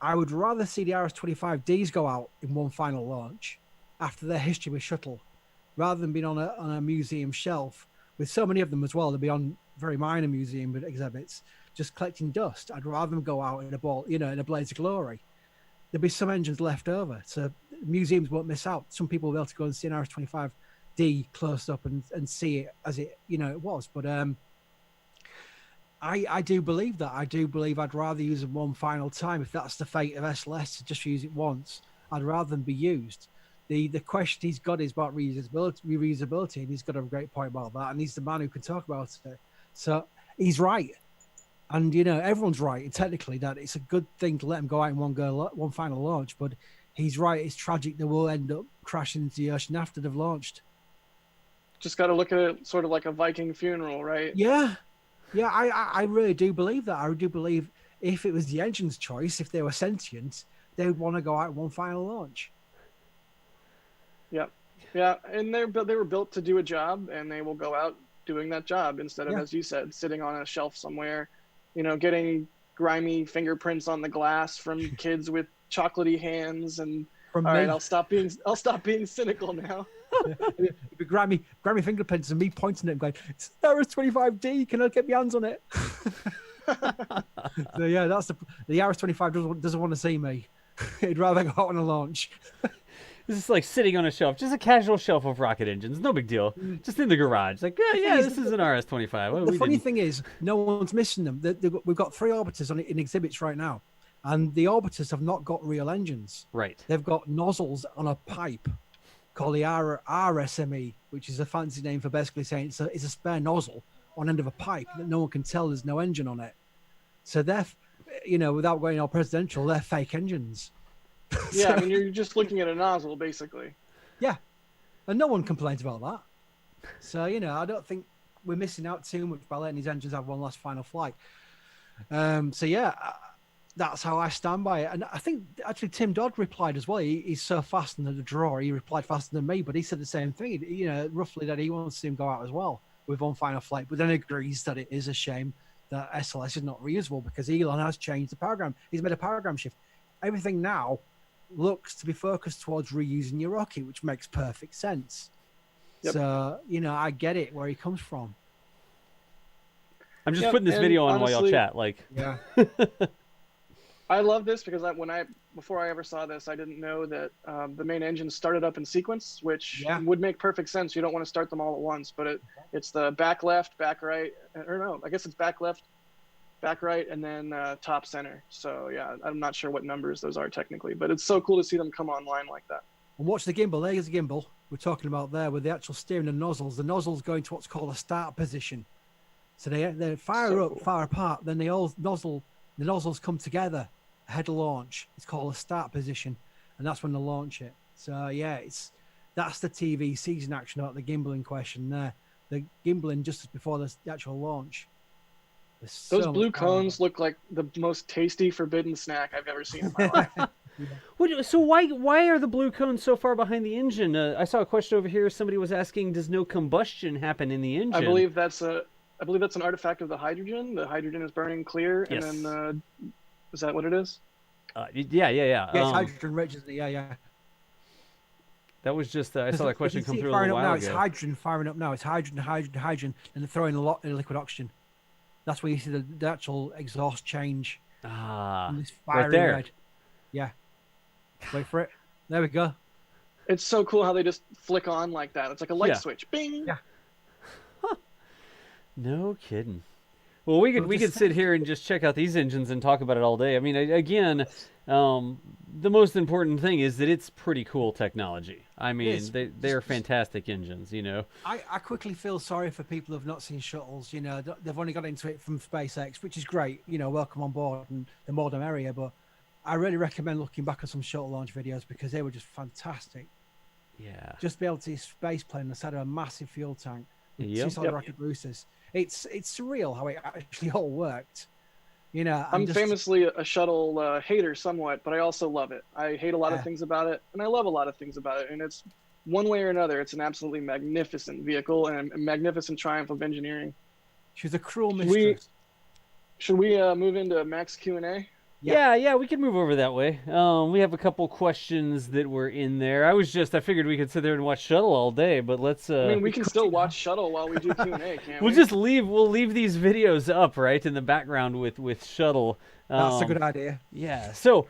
I would rather see the RS-25Ds go out in one final launch after their history with shuttle, rather than being on a museum shelf. With so many of them as well, they'll be on very minor museum exhibits, just collecting dust. I'd rather them go out in a ball, in a blaze of glory. There'll be some engines left over, so museums won't miss out. Some people will be able to go and see an RS-25D close up and see it as it was. But I do believe that. I do believe I'd rather use them one final time. If that's the fate of SLS, to just use it once, I'd rather them be used. The question he's got is about reusability, and he's got a great point about that, and he's the man who can talk about it. So he's right, and everyone's right technically that it's a good thing to let them go out in one final launch. But he's right; it's tragic they will end up crashing into the ocean after they've launched.
Just got to look at it sort of like a Viking funeral, right?
Yeah. I really do believe that. I do believe if it was the engine's choice, if they were sentient, they would want to go out in one final launch.
Yeah, and they were built to do a job, and they will go out doing that job instead of, as you said, sitting on a shelf somewhere, getting grimy fingerprints on the glass from kids with chocolatey hands. And all right, I'll stop being cynical now.
grimy fingerprints and me pointing at it and going, "It's RS-25D. Can I get my hands on it?" So yeah, that's the RS-25 doesn't want to see me. He'd rather go out on a launch.
This is like sitting on a shelf, just a casual shelf of rocket engines. No big deal. Just in the garage. Like, this is an RS-25.
The funny thing is, no one's missing them. We've got 3 orbiters in exhibits right now, and the orbiters have not got real engines.
Right.
They've got nozzles on a pipe called the RSME, which is a fancy name for basically saying it's a spare nozzle on end of a pipe that no one can tell there's no engine on it. So they're, without going all presidential, they're fake engines.
Yeah, I mean, you're just looking at a nozzle, basically.
Yeah, and no one complains about that. So, I don't think we're missing out too much by letting these engines have one last final flight. So, yeah, that's how I stand by it. And I think actually Tim Dodd replied as well. He's so fast in the draw. He replied faster than me, but he said the same thing. You know, roughly that he wants to see him go out as well with one final flight, but then agrees that it is a shame that SLS is not reusable because Elon has changed the program. He's made a program shift. Everything now looks to be focused towards reusing your rocket, which makes perfect sense. Yep. So, you know, I get it where he comes from.
I'm just putting this video on
honestly,
while y'all chat. Like,
yeah.
I love this because before I ever saw this, I didn't know that the main engine started up in sequence, which would make perfect sense. You don't want to start them all at once, but it's the back left, back right, or no, I guess it's back left, back right, and then top center. So yeah, I'm not sure what numbers those are technically, but it's so cool to see them come online like that.
And watch the gimbal. There's the gimbal we're talking about there with the actual steering and nozzles. The nozzles going to what's called a start position. So they fire up, far apart, then the nozzles come together ahead of launch. It's called a start position, and that's when they launch it. So yeah, that's the TV season action, not the gimbal in question there. The gimbling just before the actual launch.
Those blue cones look like the most tasty forbidden snack I've ever seen in my life.
So why are the blue cones so far behind the engine? I saw a question over here. Somebody was asking, does no combustion happen in the engine?
I believe that's an artifact of the hydrogen. The hydrogen is burning clear,
yes.
And then is that what it is?
Yeah.
Yeah, it's hydrogen rich, isn't it? Yeah.
That was just I saw that question come through a
little
while ago.
It's hydrogen firing up now. It's hydrogen, and they're throwing a lot in liquid oxygen. That's where you see the actual exhaust change.
Right
there.
Red. Yeah. Wait for it. There we go.
It's so cool how they just flick on like that. It's like a light switch. Bing.
Yeah.
Huh. No kidding. Well, we could sit here and just check out these engines and talk about it all day. I mean, again, the most important thing is that it's pretty cool technology. I mean, they're fantastic engines, you know.
I quickly feel sorry for people who have not seen shuttles. You know, they've only got into it from SpaceX, which is great. You know, welcome on board, and the more the merrier. But I really recommend looking back at some shuttle launch videos because they were just fantastic.
Yeah.
Just be able to see a space plane on the side of a massive fuel tank with two solid rocket boosters. It's surreal how it actually all worked. You know,
I'm famously a shuttle hater somewhat, but I also love it. I hate a lot of things about it, and I love a lot of things about it. And it's one way or another, it's an absolutely magnificent vehicle and a magnificent triumph of engineering.
She's a cruel mistress.
Should we move into Max Q&A?
Yeah, we can move over that way. We have a couple questions that were in there. I figured we could sit there and watch Shuttle all day, but let's.
I mean, we can still watch Shuttle while we do Q&A, can't we?
We'll leave these videos up right in the background with Shuttle.
That's a good idea.
Yeah. So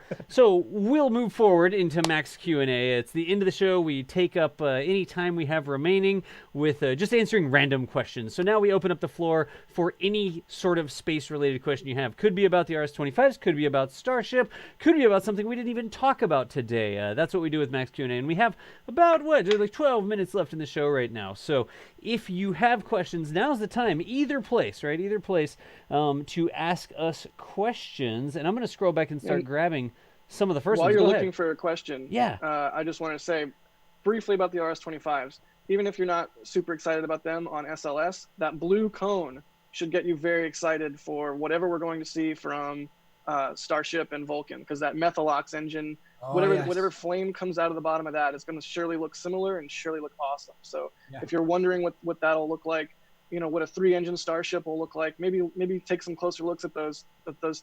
we'll move forward into Max Q&A. It's the end of the show. We take up any time we have remaining with just answering random questions. So now we open up the floor for any sort of space-related question you have. Could be about the RS-25s. Could be about Starship. Could be about something we didn't even talk about today. That's what we do with Max Q&A. And we have about, like 12 minutes left in the show right now. So if you have questions, now's the time. Either place, to ask us questions. And I'm going to scroll back and start grabbing some of the first ones.
While you're looking for a question,
yeah,
I just want to say briefly about the RS-25s. Even if you're not super excited about them on SLS, that blue cone should get you very excited for whatever we're going to see from Starship and Vulcan, because that Methalox engine, whatever flame comes out of the bottom of that is going to surely look similar and surely look awesome. So if you're wondering what that'll look like, you know, what a 3-engine Starship will look like, maybe take some closer looks at those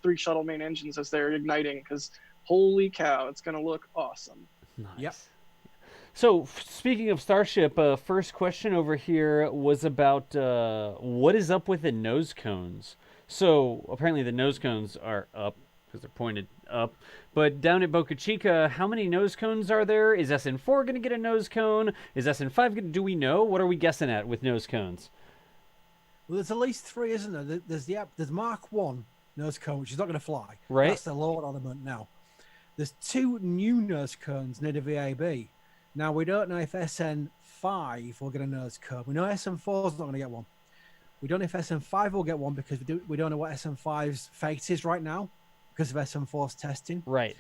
3 shuttle main engines as they're igniting, because holy cow, it's going to look awesome.
Nice. Yep. So speaking of Starship, first question over here was about what is up with the nose cones. So apparently the nose cones are up because they're pointed up. But down at Boca Chica, how many nose cones are there? Is SN4 going to get a nose cone? Is SN5 going to? Do we know? What are we guessing at with nose cones?
Well, there's at least 3, isn't there? There's Mark 1 nose cone, which is not going to fly.
Right.
That's the Lord ornament now. There's 2 new nose cones near the VAB. Now, we don't know if SN5 will get a nose cone. We know SN4 is not going to get one. We don't know if SN5 will get one because we don't know what SN5's fate is right now because of SN4's testing.
Right.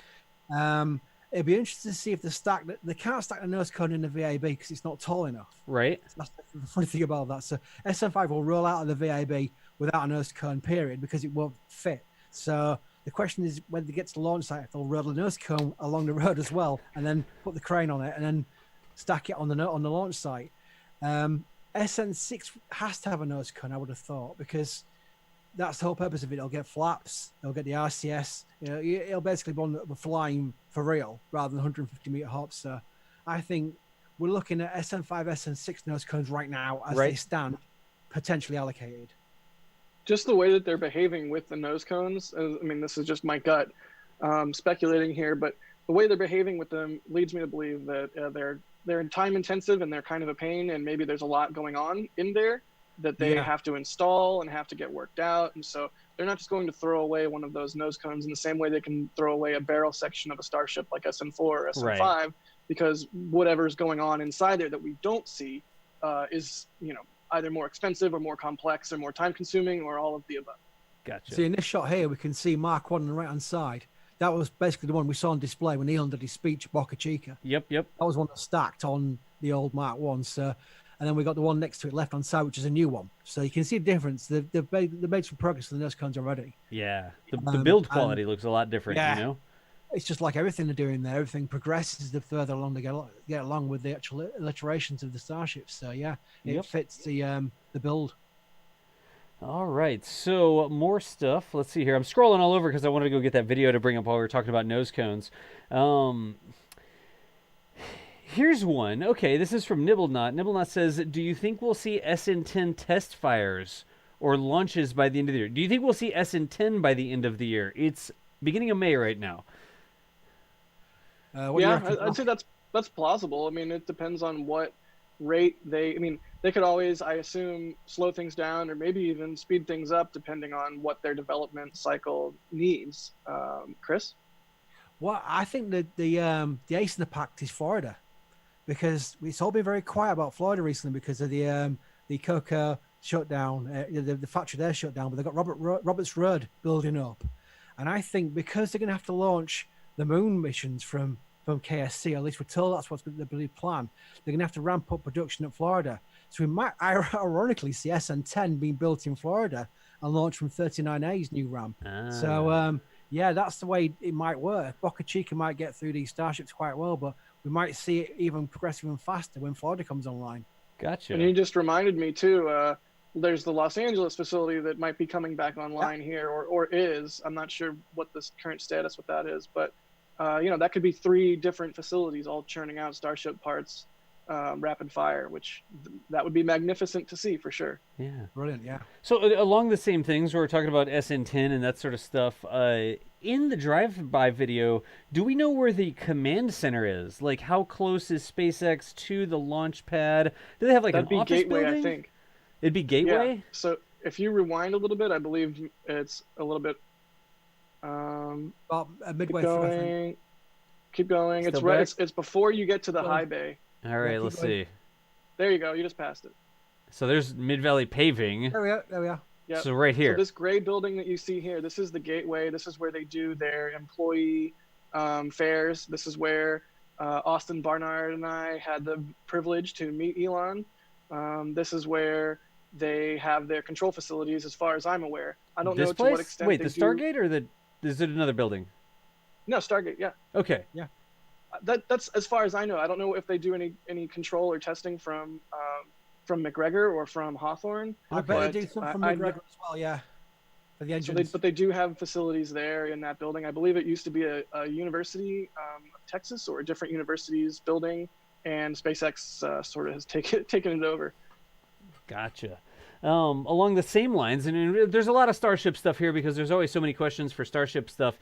It'd be interesting to see if they can't stack the nose cone in the VAB because it's not tall enough.
Right.
That's the funny thing about that. So SN5 will roll out of the VAB without a nose cone, period, because it won't fit. So The question is when they get to the launch site, if they'll roll a nose cone along the road as well, and then put the crane on it, and then stack it on the launch site. SN6 has to have a nose cone, I would have thought, because that's the whole purpose of it. It'll get flaps, it'll get the RCS. It'll basically be flying for real rather than 150-meter hops. So I think we're looking at SN5, SN6 nose cones right now as they stand, potentially allocated.
Just the way that they're behaving with the nose cones, I mean, this is just my gut speculating here, but the way they're behaving with them leads me to believe that they're time intensive and they're kind of a pain, and maybe there's a lot going on in there that they have to install and have to get worked out. And so they're not just going to throw away one of those nose cones in the same way they can throw away a barrel section of a Starship like SN4 or SN5, because whatever's going on inside there that we don't see is, either more expensive or more complex or more time consuming or all of the above.
Gotcha.
See, in this shot here, we can see Mark 1 on the right-hand side. That was basically the one we saw on display when Elon did his speech at Boca Chica.
Yep.
That was one that stacked on the old Mark 1. So, and then we got the one next to it left-hand side, which is a new one. So you can see the difference. They've made some progress with the nose cones already.
Yeah. The build quality looks a lot different,
It's just like everything they're doing there. Everything progresses the further along they get along with the actual iterations of the Starships. So, it fits the build.
All right, so more stuff. Let's see here. I'm scrolling all over because I wanted to go get that video to bring up while we were talking about nose cones. Here's one. Okay, this is from Nibblenot. Nibblenot says, do you think we'll see SN10 test fires or launches by the end of the year? Do you think we'll see SN10 by the end of the year? It's beginning of May right now.
I'd say that's plausible. I mean, it depends on what rate they could always, I assume, slow things down or maybe even speed things up depending on what their development cycle needs. Chris?
Well, I think that the ace in the pack is Florida, because it's all been very quiet about Florida recently because of the Coca shutdown, the factory there shut down, but they've got Roberts Road building up. And I think because they're going to have to launch the moon missions from KSC, at least we're told that's what's the believed plan, they're going to have to ramp up production at Florida. So we might ironically see SN10 being built in Florida and launched from 39A's new ramp. So, that's the way it might work. Boca Chica might get through these Starships quite well, but we might see it even progress even faster when Florida comes online.
Gotcha.
And you just reminded me, too, there's the Los Angeles facility that might be coming back online here, or is. I'm not sure what the current status with that is, but, that could be 3 different facilities all churning out Starship parts rapid fire, which that would be magnificent to see for sure.
Yeah.
Brilliant, yeah.
So along the same things, we're talking about SN10 and that sort of stuff. In the drive-by video, do we know where the command center is? Like, how close is SpaceX to the launch pad? Do they have like
That'd
an
be
office
Gateway,
building?
I think.
It'd be Gateway?
Yeah. So if you rewind a little bit, I believe it's a little bit
About midway through, I think.
Keep going. It's before you get to the high bay.
All right, let's see.
There you go. You just passed it.
So there's Mid-Valley Paving.
There we are.
Yep.
So right here.
So this gray building that you see here, this is the Gateway. This is where they do their employee fairs. This is where Austin Barnard and I had the privilege to meet Elon. This is where they have their control facilities, as far as I'm aware. I don't know to what extent.
Wait, the Stargate or is it another building?
No, Stargate. Yeah.
Okay.
Yeah.
That's as far as I know. I don't know if they do any control or testing from McGregor or from Hawthorne.
I bet they do some from McGregor as well, yeah. For the engines.
But they do have facilities there in that building. I believe it used to be a University of Texas or a different university's building, and SpaceX sort of has taken it over.
Gotcha. Along the same lines, and there's a lot of Starship stuff here because there's always so many questions for Starship stuff.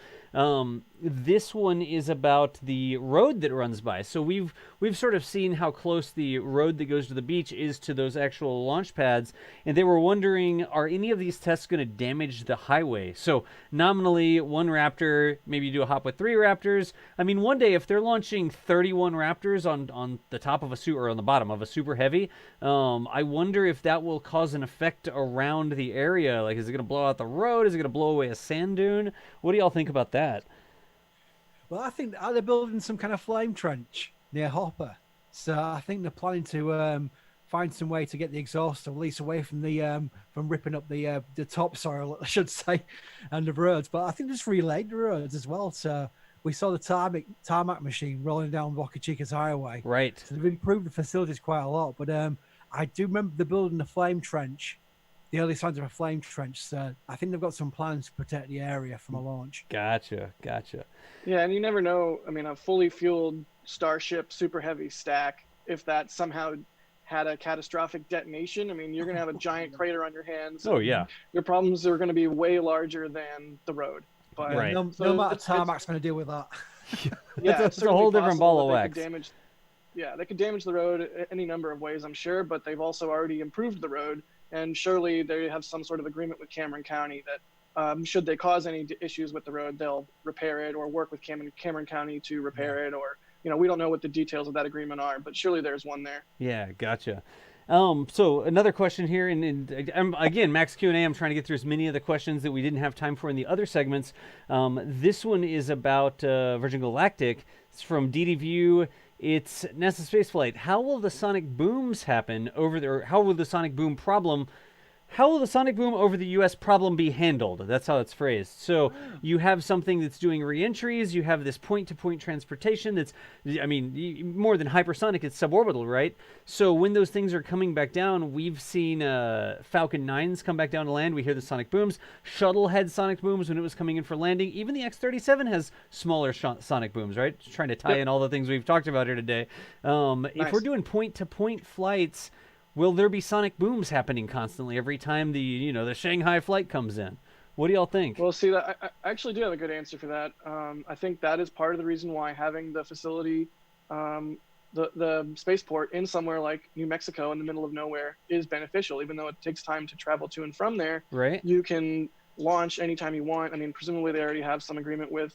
This one is about the road that runs by. So we've sort of seen how close the road that goes to the beach is to those actual launch pads, and they were wondering, are any of these tests going to damage the highway? So nominally, 1 Raptor, maybe you do a hop with 3 Raptors. I mean, one day if they're launching 31 Raptors on the top of or on the bottom of a Super Heavy, I wonder if that will cause an effect around the area. Like, is it going to blow out the road? Is it going to blow away a sand dune? What do y'all think about that?
Well, I think they're building some kind of flame trench near Hopper, so I think they're planning to find some way to get the exhaust to release away from the from ripping up the topsoil, I should say, and the roads. But I think just relayed the roads as well. So we saw the tarmac machine rolling down Boca Chica's highway.
Right.
So they've improved the facilities quite a lot. But I do remember they're building the flame trench, the early signs of a flame trench. So I think they've got some plans to protect the area from a launch.
Gotcha.
Yeah, and you never know. I mean, a fully fueled Starship super heavy stack, if that somehow had a catastrophic detonation, I mean, you're going to have a giant crater on your hands.
Oh, yeah.
Your problems are going to be way larger than the road. But
Right.
No matter tarmac's going to deal with that.
yeah,
it's a whole different ball of wax.
They could damage the road any number of ways, I'm sure, but they've also already improved the road, and surely they have some sort of agreement with Cameron County that should they cause any issues with the road, they'll repair it or work with Cameron County to repair it, or we don't know what the details of that agreement are, but surely there's one there.
Yeah, gotcha. So another question here, and again, Max Q&A, I'm trying to get through as many of the questions that we didn't have time for in the other segments. This one is about Virgin Galactic. It's from DDView. It's NASA spaceflight. How will the sonic booms happen over there? How will the sonic boom over the U.S. problem be handled? That's how it's phrased. So you have something that's doing reentries. You have this point-to-point transportation that's, I mean, more than hypersonic, it's suborbital, right? So when those things are coming back down, we've seen Falcon 9s come back down to land. We hear the sonic booms. Shuttle had sonic booms when it was coming in for landing. Even the X-37 has smaller sonic booms, right? Just trying to tie in all the things we've talked about here today.
Nice.
If we're doing point-to-point flights, will there be sonic booms happening constantly every time the Shanghai flight comes in? What do y'all think?
Well, see, I actually do have a good answer for that. I think that is part of the reason why having the facility, the spaceport in somewhere like New Mexico in the middle of nowhere is beneficial. Even though it takes time to travel to and from there,
right?
You can launch anytime you want. I mean, presumably they already have some agreement with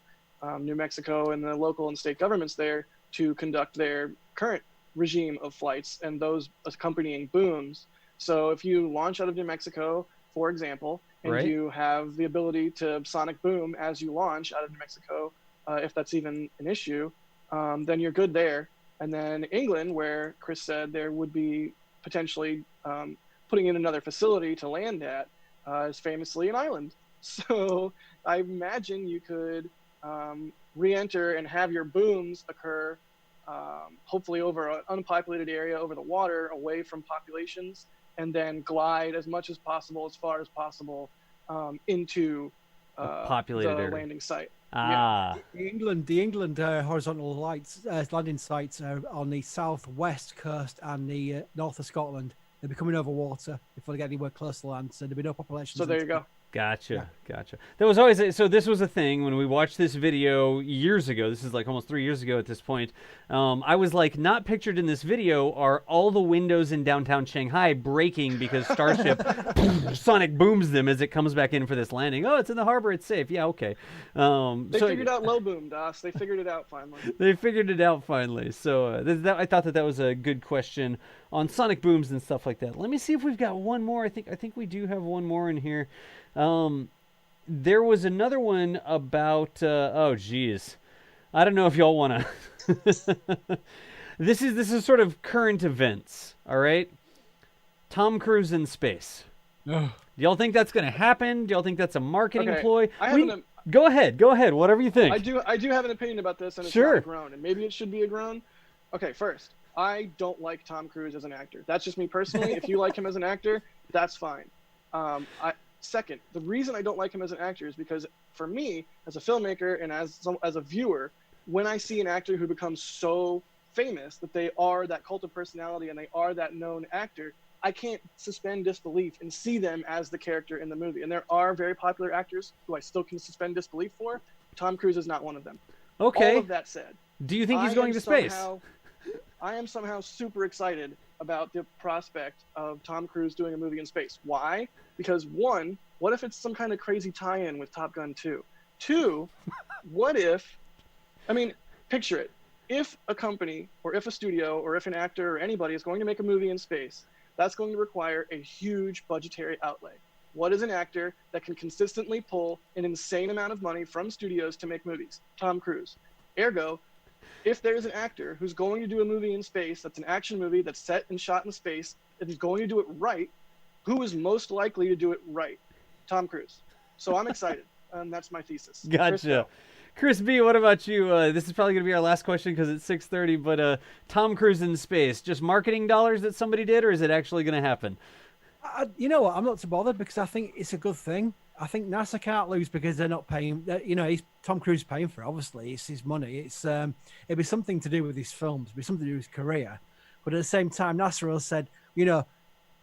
New Mexico and the local and state governments there to conduct their current regime of flights and those accompanying booms. So if you launch out of New Mexico, for example, and you have the ability to sonic boom as you launch out of New Mexico, if that's even an issue, then you're good there. And then England, where Chris said there would be potentially putting in another facility to land at, is famously an island. So I imagine you could re-enter and have your booms occur hopefully over an unpopulated area, over the water, away from populations, and then glide as much as possible, as far as possible, into
populated
the landing site.
Ah.
Yeah. The England horizontal landing sites are on the southwest coast and the north of Scotland. They'll be coming over water before they get anywhere close to land, so there'll be no population.
So there you go.
Gotcha. That was always so. This was a thing when we watched this video years ago. This is like almost 3 years ago at this point. I was like, not pictured in this video are all the windows in downtown Shanghai breaking because Starship sonic booms them as it comes back in for this landing. Oh, it's in the harbor. It's safe. Yeah, okay.
They figured out low boom, Das. They figured it out finally. So I thought that was a good question on sonic booms and stuff like that. Let me see if we've got one more. I think we do have one more in here. There was another one about oh geez, I don't know if y'all want to. This is sort of current events. All right, Tom Cruise in space. Do y'all think that's going to happen? Do y'all think that's a marketing ploy? Go ahead. Whatever you think. I do have an opinion about this, and it's not a groan, and maybe it should be a groan. Okay, first, I don't like Tom Cruise as an actor. That's just me personally. If you like him as an actor, that's fine. Second, the reason I don't like him as an actor is because, for me, as a filmmaker and as a viewer, when I see an actor who becomes so famous that they are that cult of personality and they are that known actor, I can't suspend disbelief and see them as the character in the movie. And there are very popular actors who I still can suspend disbelief for. Tom Cruise is not one of them.
Okay.
All of that said,
do you think he's going to space?
I am somehow super excited about the prospect of Tom Cruise doing a movie in space. Why? Because one, what if it's some kind of crazy tie-in with Top Gun 2? Two, what if, I mean, picture it. If a company or if a studio or if an actor or anybody is going to make a movie in space, that's going to require a huge budgetary outlay. What is an actor that can consistently pull an insane amount of money from studios to make movies? Tom Cruise. Ergo, if there's an actor who's going to do a movie in space that's an action movie that's set and shot in space, and is going to do it right, who is most likely to do it right? Tom Cruise. So I'm excited. That's my thesis.
Gotcha. Chris B, what about you? This is probably going to be our last question because it's 6:30, but Tom Cruise in space, just marketing dollars that somebody did, or is it actually going to happen?
You know what? I'm not too bothered because I think it's a good thing. I think NASA can't lose because they're not paying. He's Tom Cruise paying for it. Obviously, it's his money. It'd be something to do with his films. It'd be something to do with his career. But at the same time, NASA has said,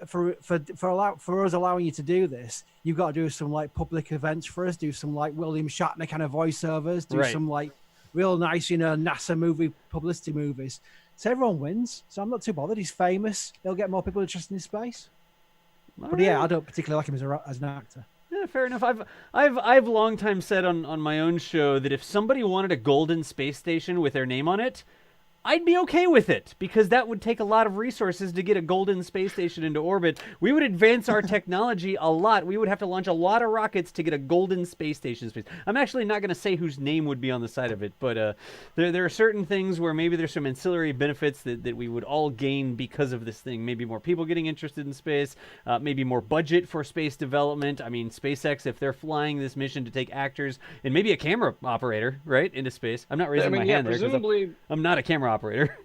for us allowing you to do this, you've got to do some like public events for us. Do some like William Shatner kind of voiceovers. Do some like real nice, NASA movie publicity movies. So everyone wins. So I'm not too bothered. He's famous. He'll get more people interested in space. But yeah, I don't particularly like him as an actor.
Yeah, fair enough. I've long time said on my own show that if somebody wanted a golden space station with their name on it, I'd be okay with it, because that would take a lot of resources to get a golden space station into orbit. We would advance our technology a lot. We would have to launch a lot of rockets to get a golden space station in space. I'm actually not going to say whose name would be on the side of it, but there are certain things where maybe there's some ancillary benefits that we would all gain because of this thing. Maybe more people getting interested in space, maybe more budget for space development. I mean, SpaceX, if they're flying this mission to take actors and maybe a camera operator, right, into space. I'm not raising my hand there because I'm not a camera operator.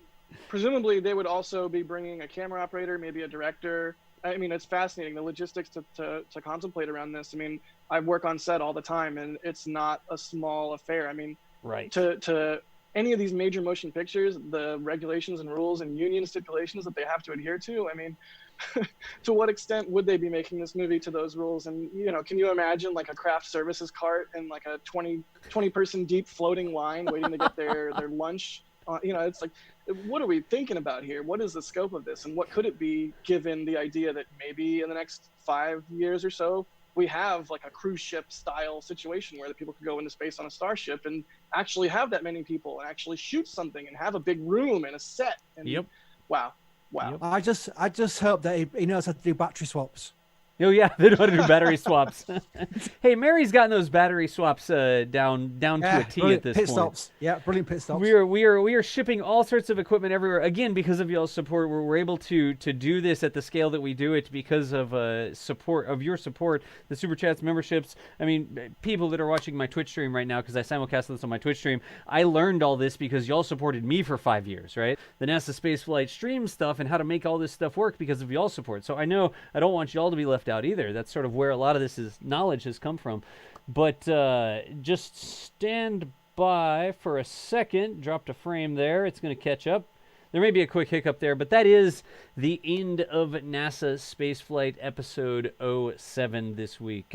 Presumably, they would also be bringing a camera operator, maybe a director. I mean, it's fascinating, the logistics to contemplate around this. I mean, I work on set all the time, and it's not a small affair. I mean,
right.
To any of these major motion pictures, the regulations and rules and union stipulations that they have to adhere to, I mean, to what extent would they be making this movie to those rules? And, can you imagine like a craft services cart and like a 20 person deep floating line waiting to get their lunch? It's like, what are we thinking about here? What is the scope of this? And what could it be, given the idea that maybe in the next 5 years or so, we have like a cruise ship style situation where the people could go into space on a starship and actually have that many people and actually shoot something and have a big room and a set. And wow.
Yep.
I just hope that he knows how to do battery swaps.
Oh yeah, they know how to do battery swaps. Hey, Mary's gotten those battery swaps down to a T at this
pit
point.
Stops. Yeah, brilliant pit stops.
We are shipping all sorts of equipment everywhere. Again, because of y'all's support, we're able to do this at the scale that we do it because of your support, the super chats, memberships. I mean, people that are watching my Twitch stream right now, because I simulcast this on my Twitch stream. I learned all this because y'all supported me for 5 years, right? The NASASpaceflight stream stuff and how to make all this stuff work because of y'all's support. So I know I don't want y'all to be left out either. That's sort of where a lot of this knowledge has come from. But just stand by for a second. Dropped a frame there. It's going to catch up. There may be a quick hiccup there, but that is the end of NASA Spaceflight episode 07 this week.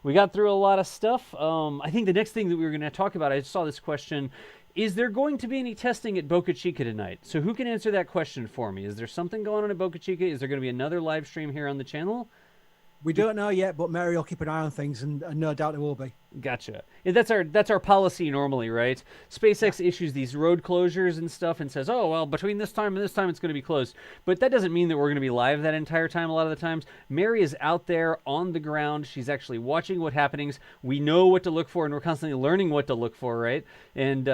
We got through a lot of stuff. I think the next thing that we were going to talk about, I saw this question, is there going to be any testing at Boca Chica tonight? So who can answer that question for me? Is there something going on at Boca Chica? Is there going to be another live stream here on the channel?
We don't know yet, but Mary will keep an eye on things, and no doubt there will be.
Gotcha. Yeah, that's our policy normally, right? SpaceX issues these road closures and stuff and says, oh, well, between this time and this time it's going to be closed. But that doesn't mean that we're going to be live that entire time a lot of the times. Mary is out there on the ground. She's actually watching what happenings. We know what to look for, and we're constantly learning what to look for, right? And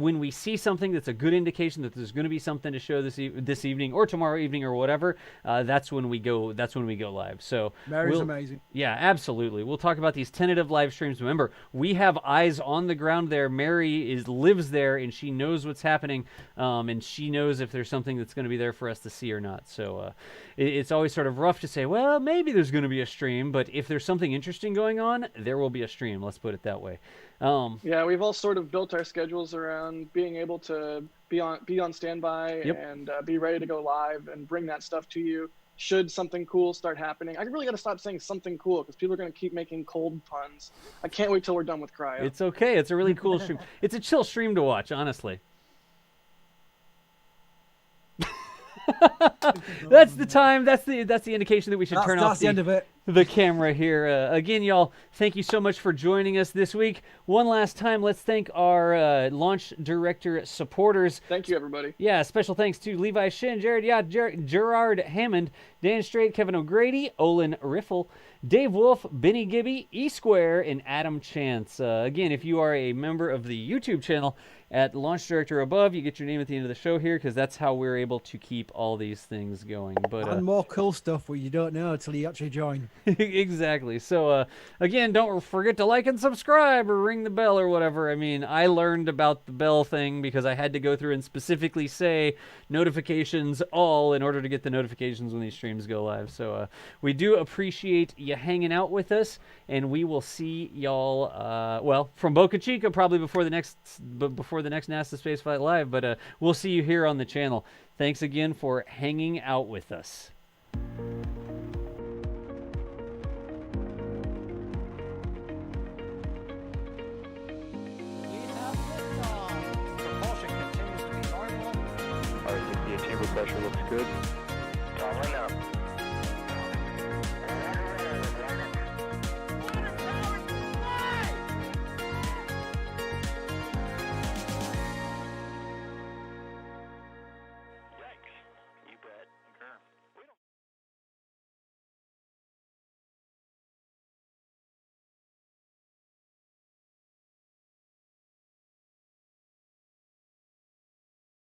when we see something that's a good indication that there's going to be something to show this evening or tomorrow evening or whatever, that's when we go live. So
Mary's amazing.
Yeah, absolutely. We'll talk about these tentative live streams. Remember, we have eyes on the ground there. Mary lives there, and she knows what's happening, and she knows if there's something that's going to be there for us to see or not. So it's always sort of rough to say, well, maybe there's going to be a stream, but if there's something interesting going on, there will be a stream. Let's put it that way.
Yeah, we've all sort of built our schedules around being able to be on standby and be ready to go live and bring that stuff to you. Should something cool start happening, I really got to stop saying something cool because people are going to keep making cold puns. I can't wait till we're done with Cryo.
It's okay. It's a really cool stream. It's a chill stream to watch, honestly. That's the time. That's the indication that we should turn off
the end of it.
The camera here. Again, y'all, thank you so much for joining us this week. One last time, let's thank our launch director supporters.
Thank you, everybody.
Yeah, special thanks to Levi Shin, Jared Yod, Gerard Hammond, Dan Strait, Kevin O'Grady, Olin Riffle, Dave Wolf, Benny Gibby, E Square, and Adam Chance. Again, if you are a member of the YouTube channel at Launch Director above. You get your name at the end of the show here because that's how we're able to keep all these things going. But
and more cool stuff where you don't know until you actually join.
Exactly. So again, don't forget to like and subscribe or ring the bell or whatever. I mean, I learned about the bell thing because I had to go through and specifically say notifications all in order to get the notifications when these streams go live. So we do appreciate you hanging out with us, and we will see y'all well, from Boca Chica probably before the next NASA Spaceflight Live, but we'll see you here on the channel. Thanks again for hanging out with us.
Chamber pressure looks good.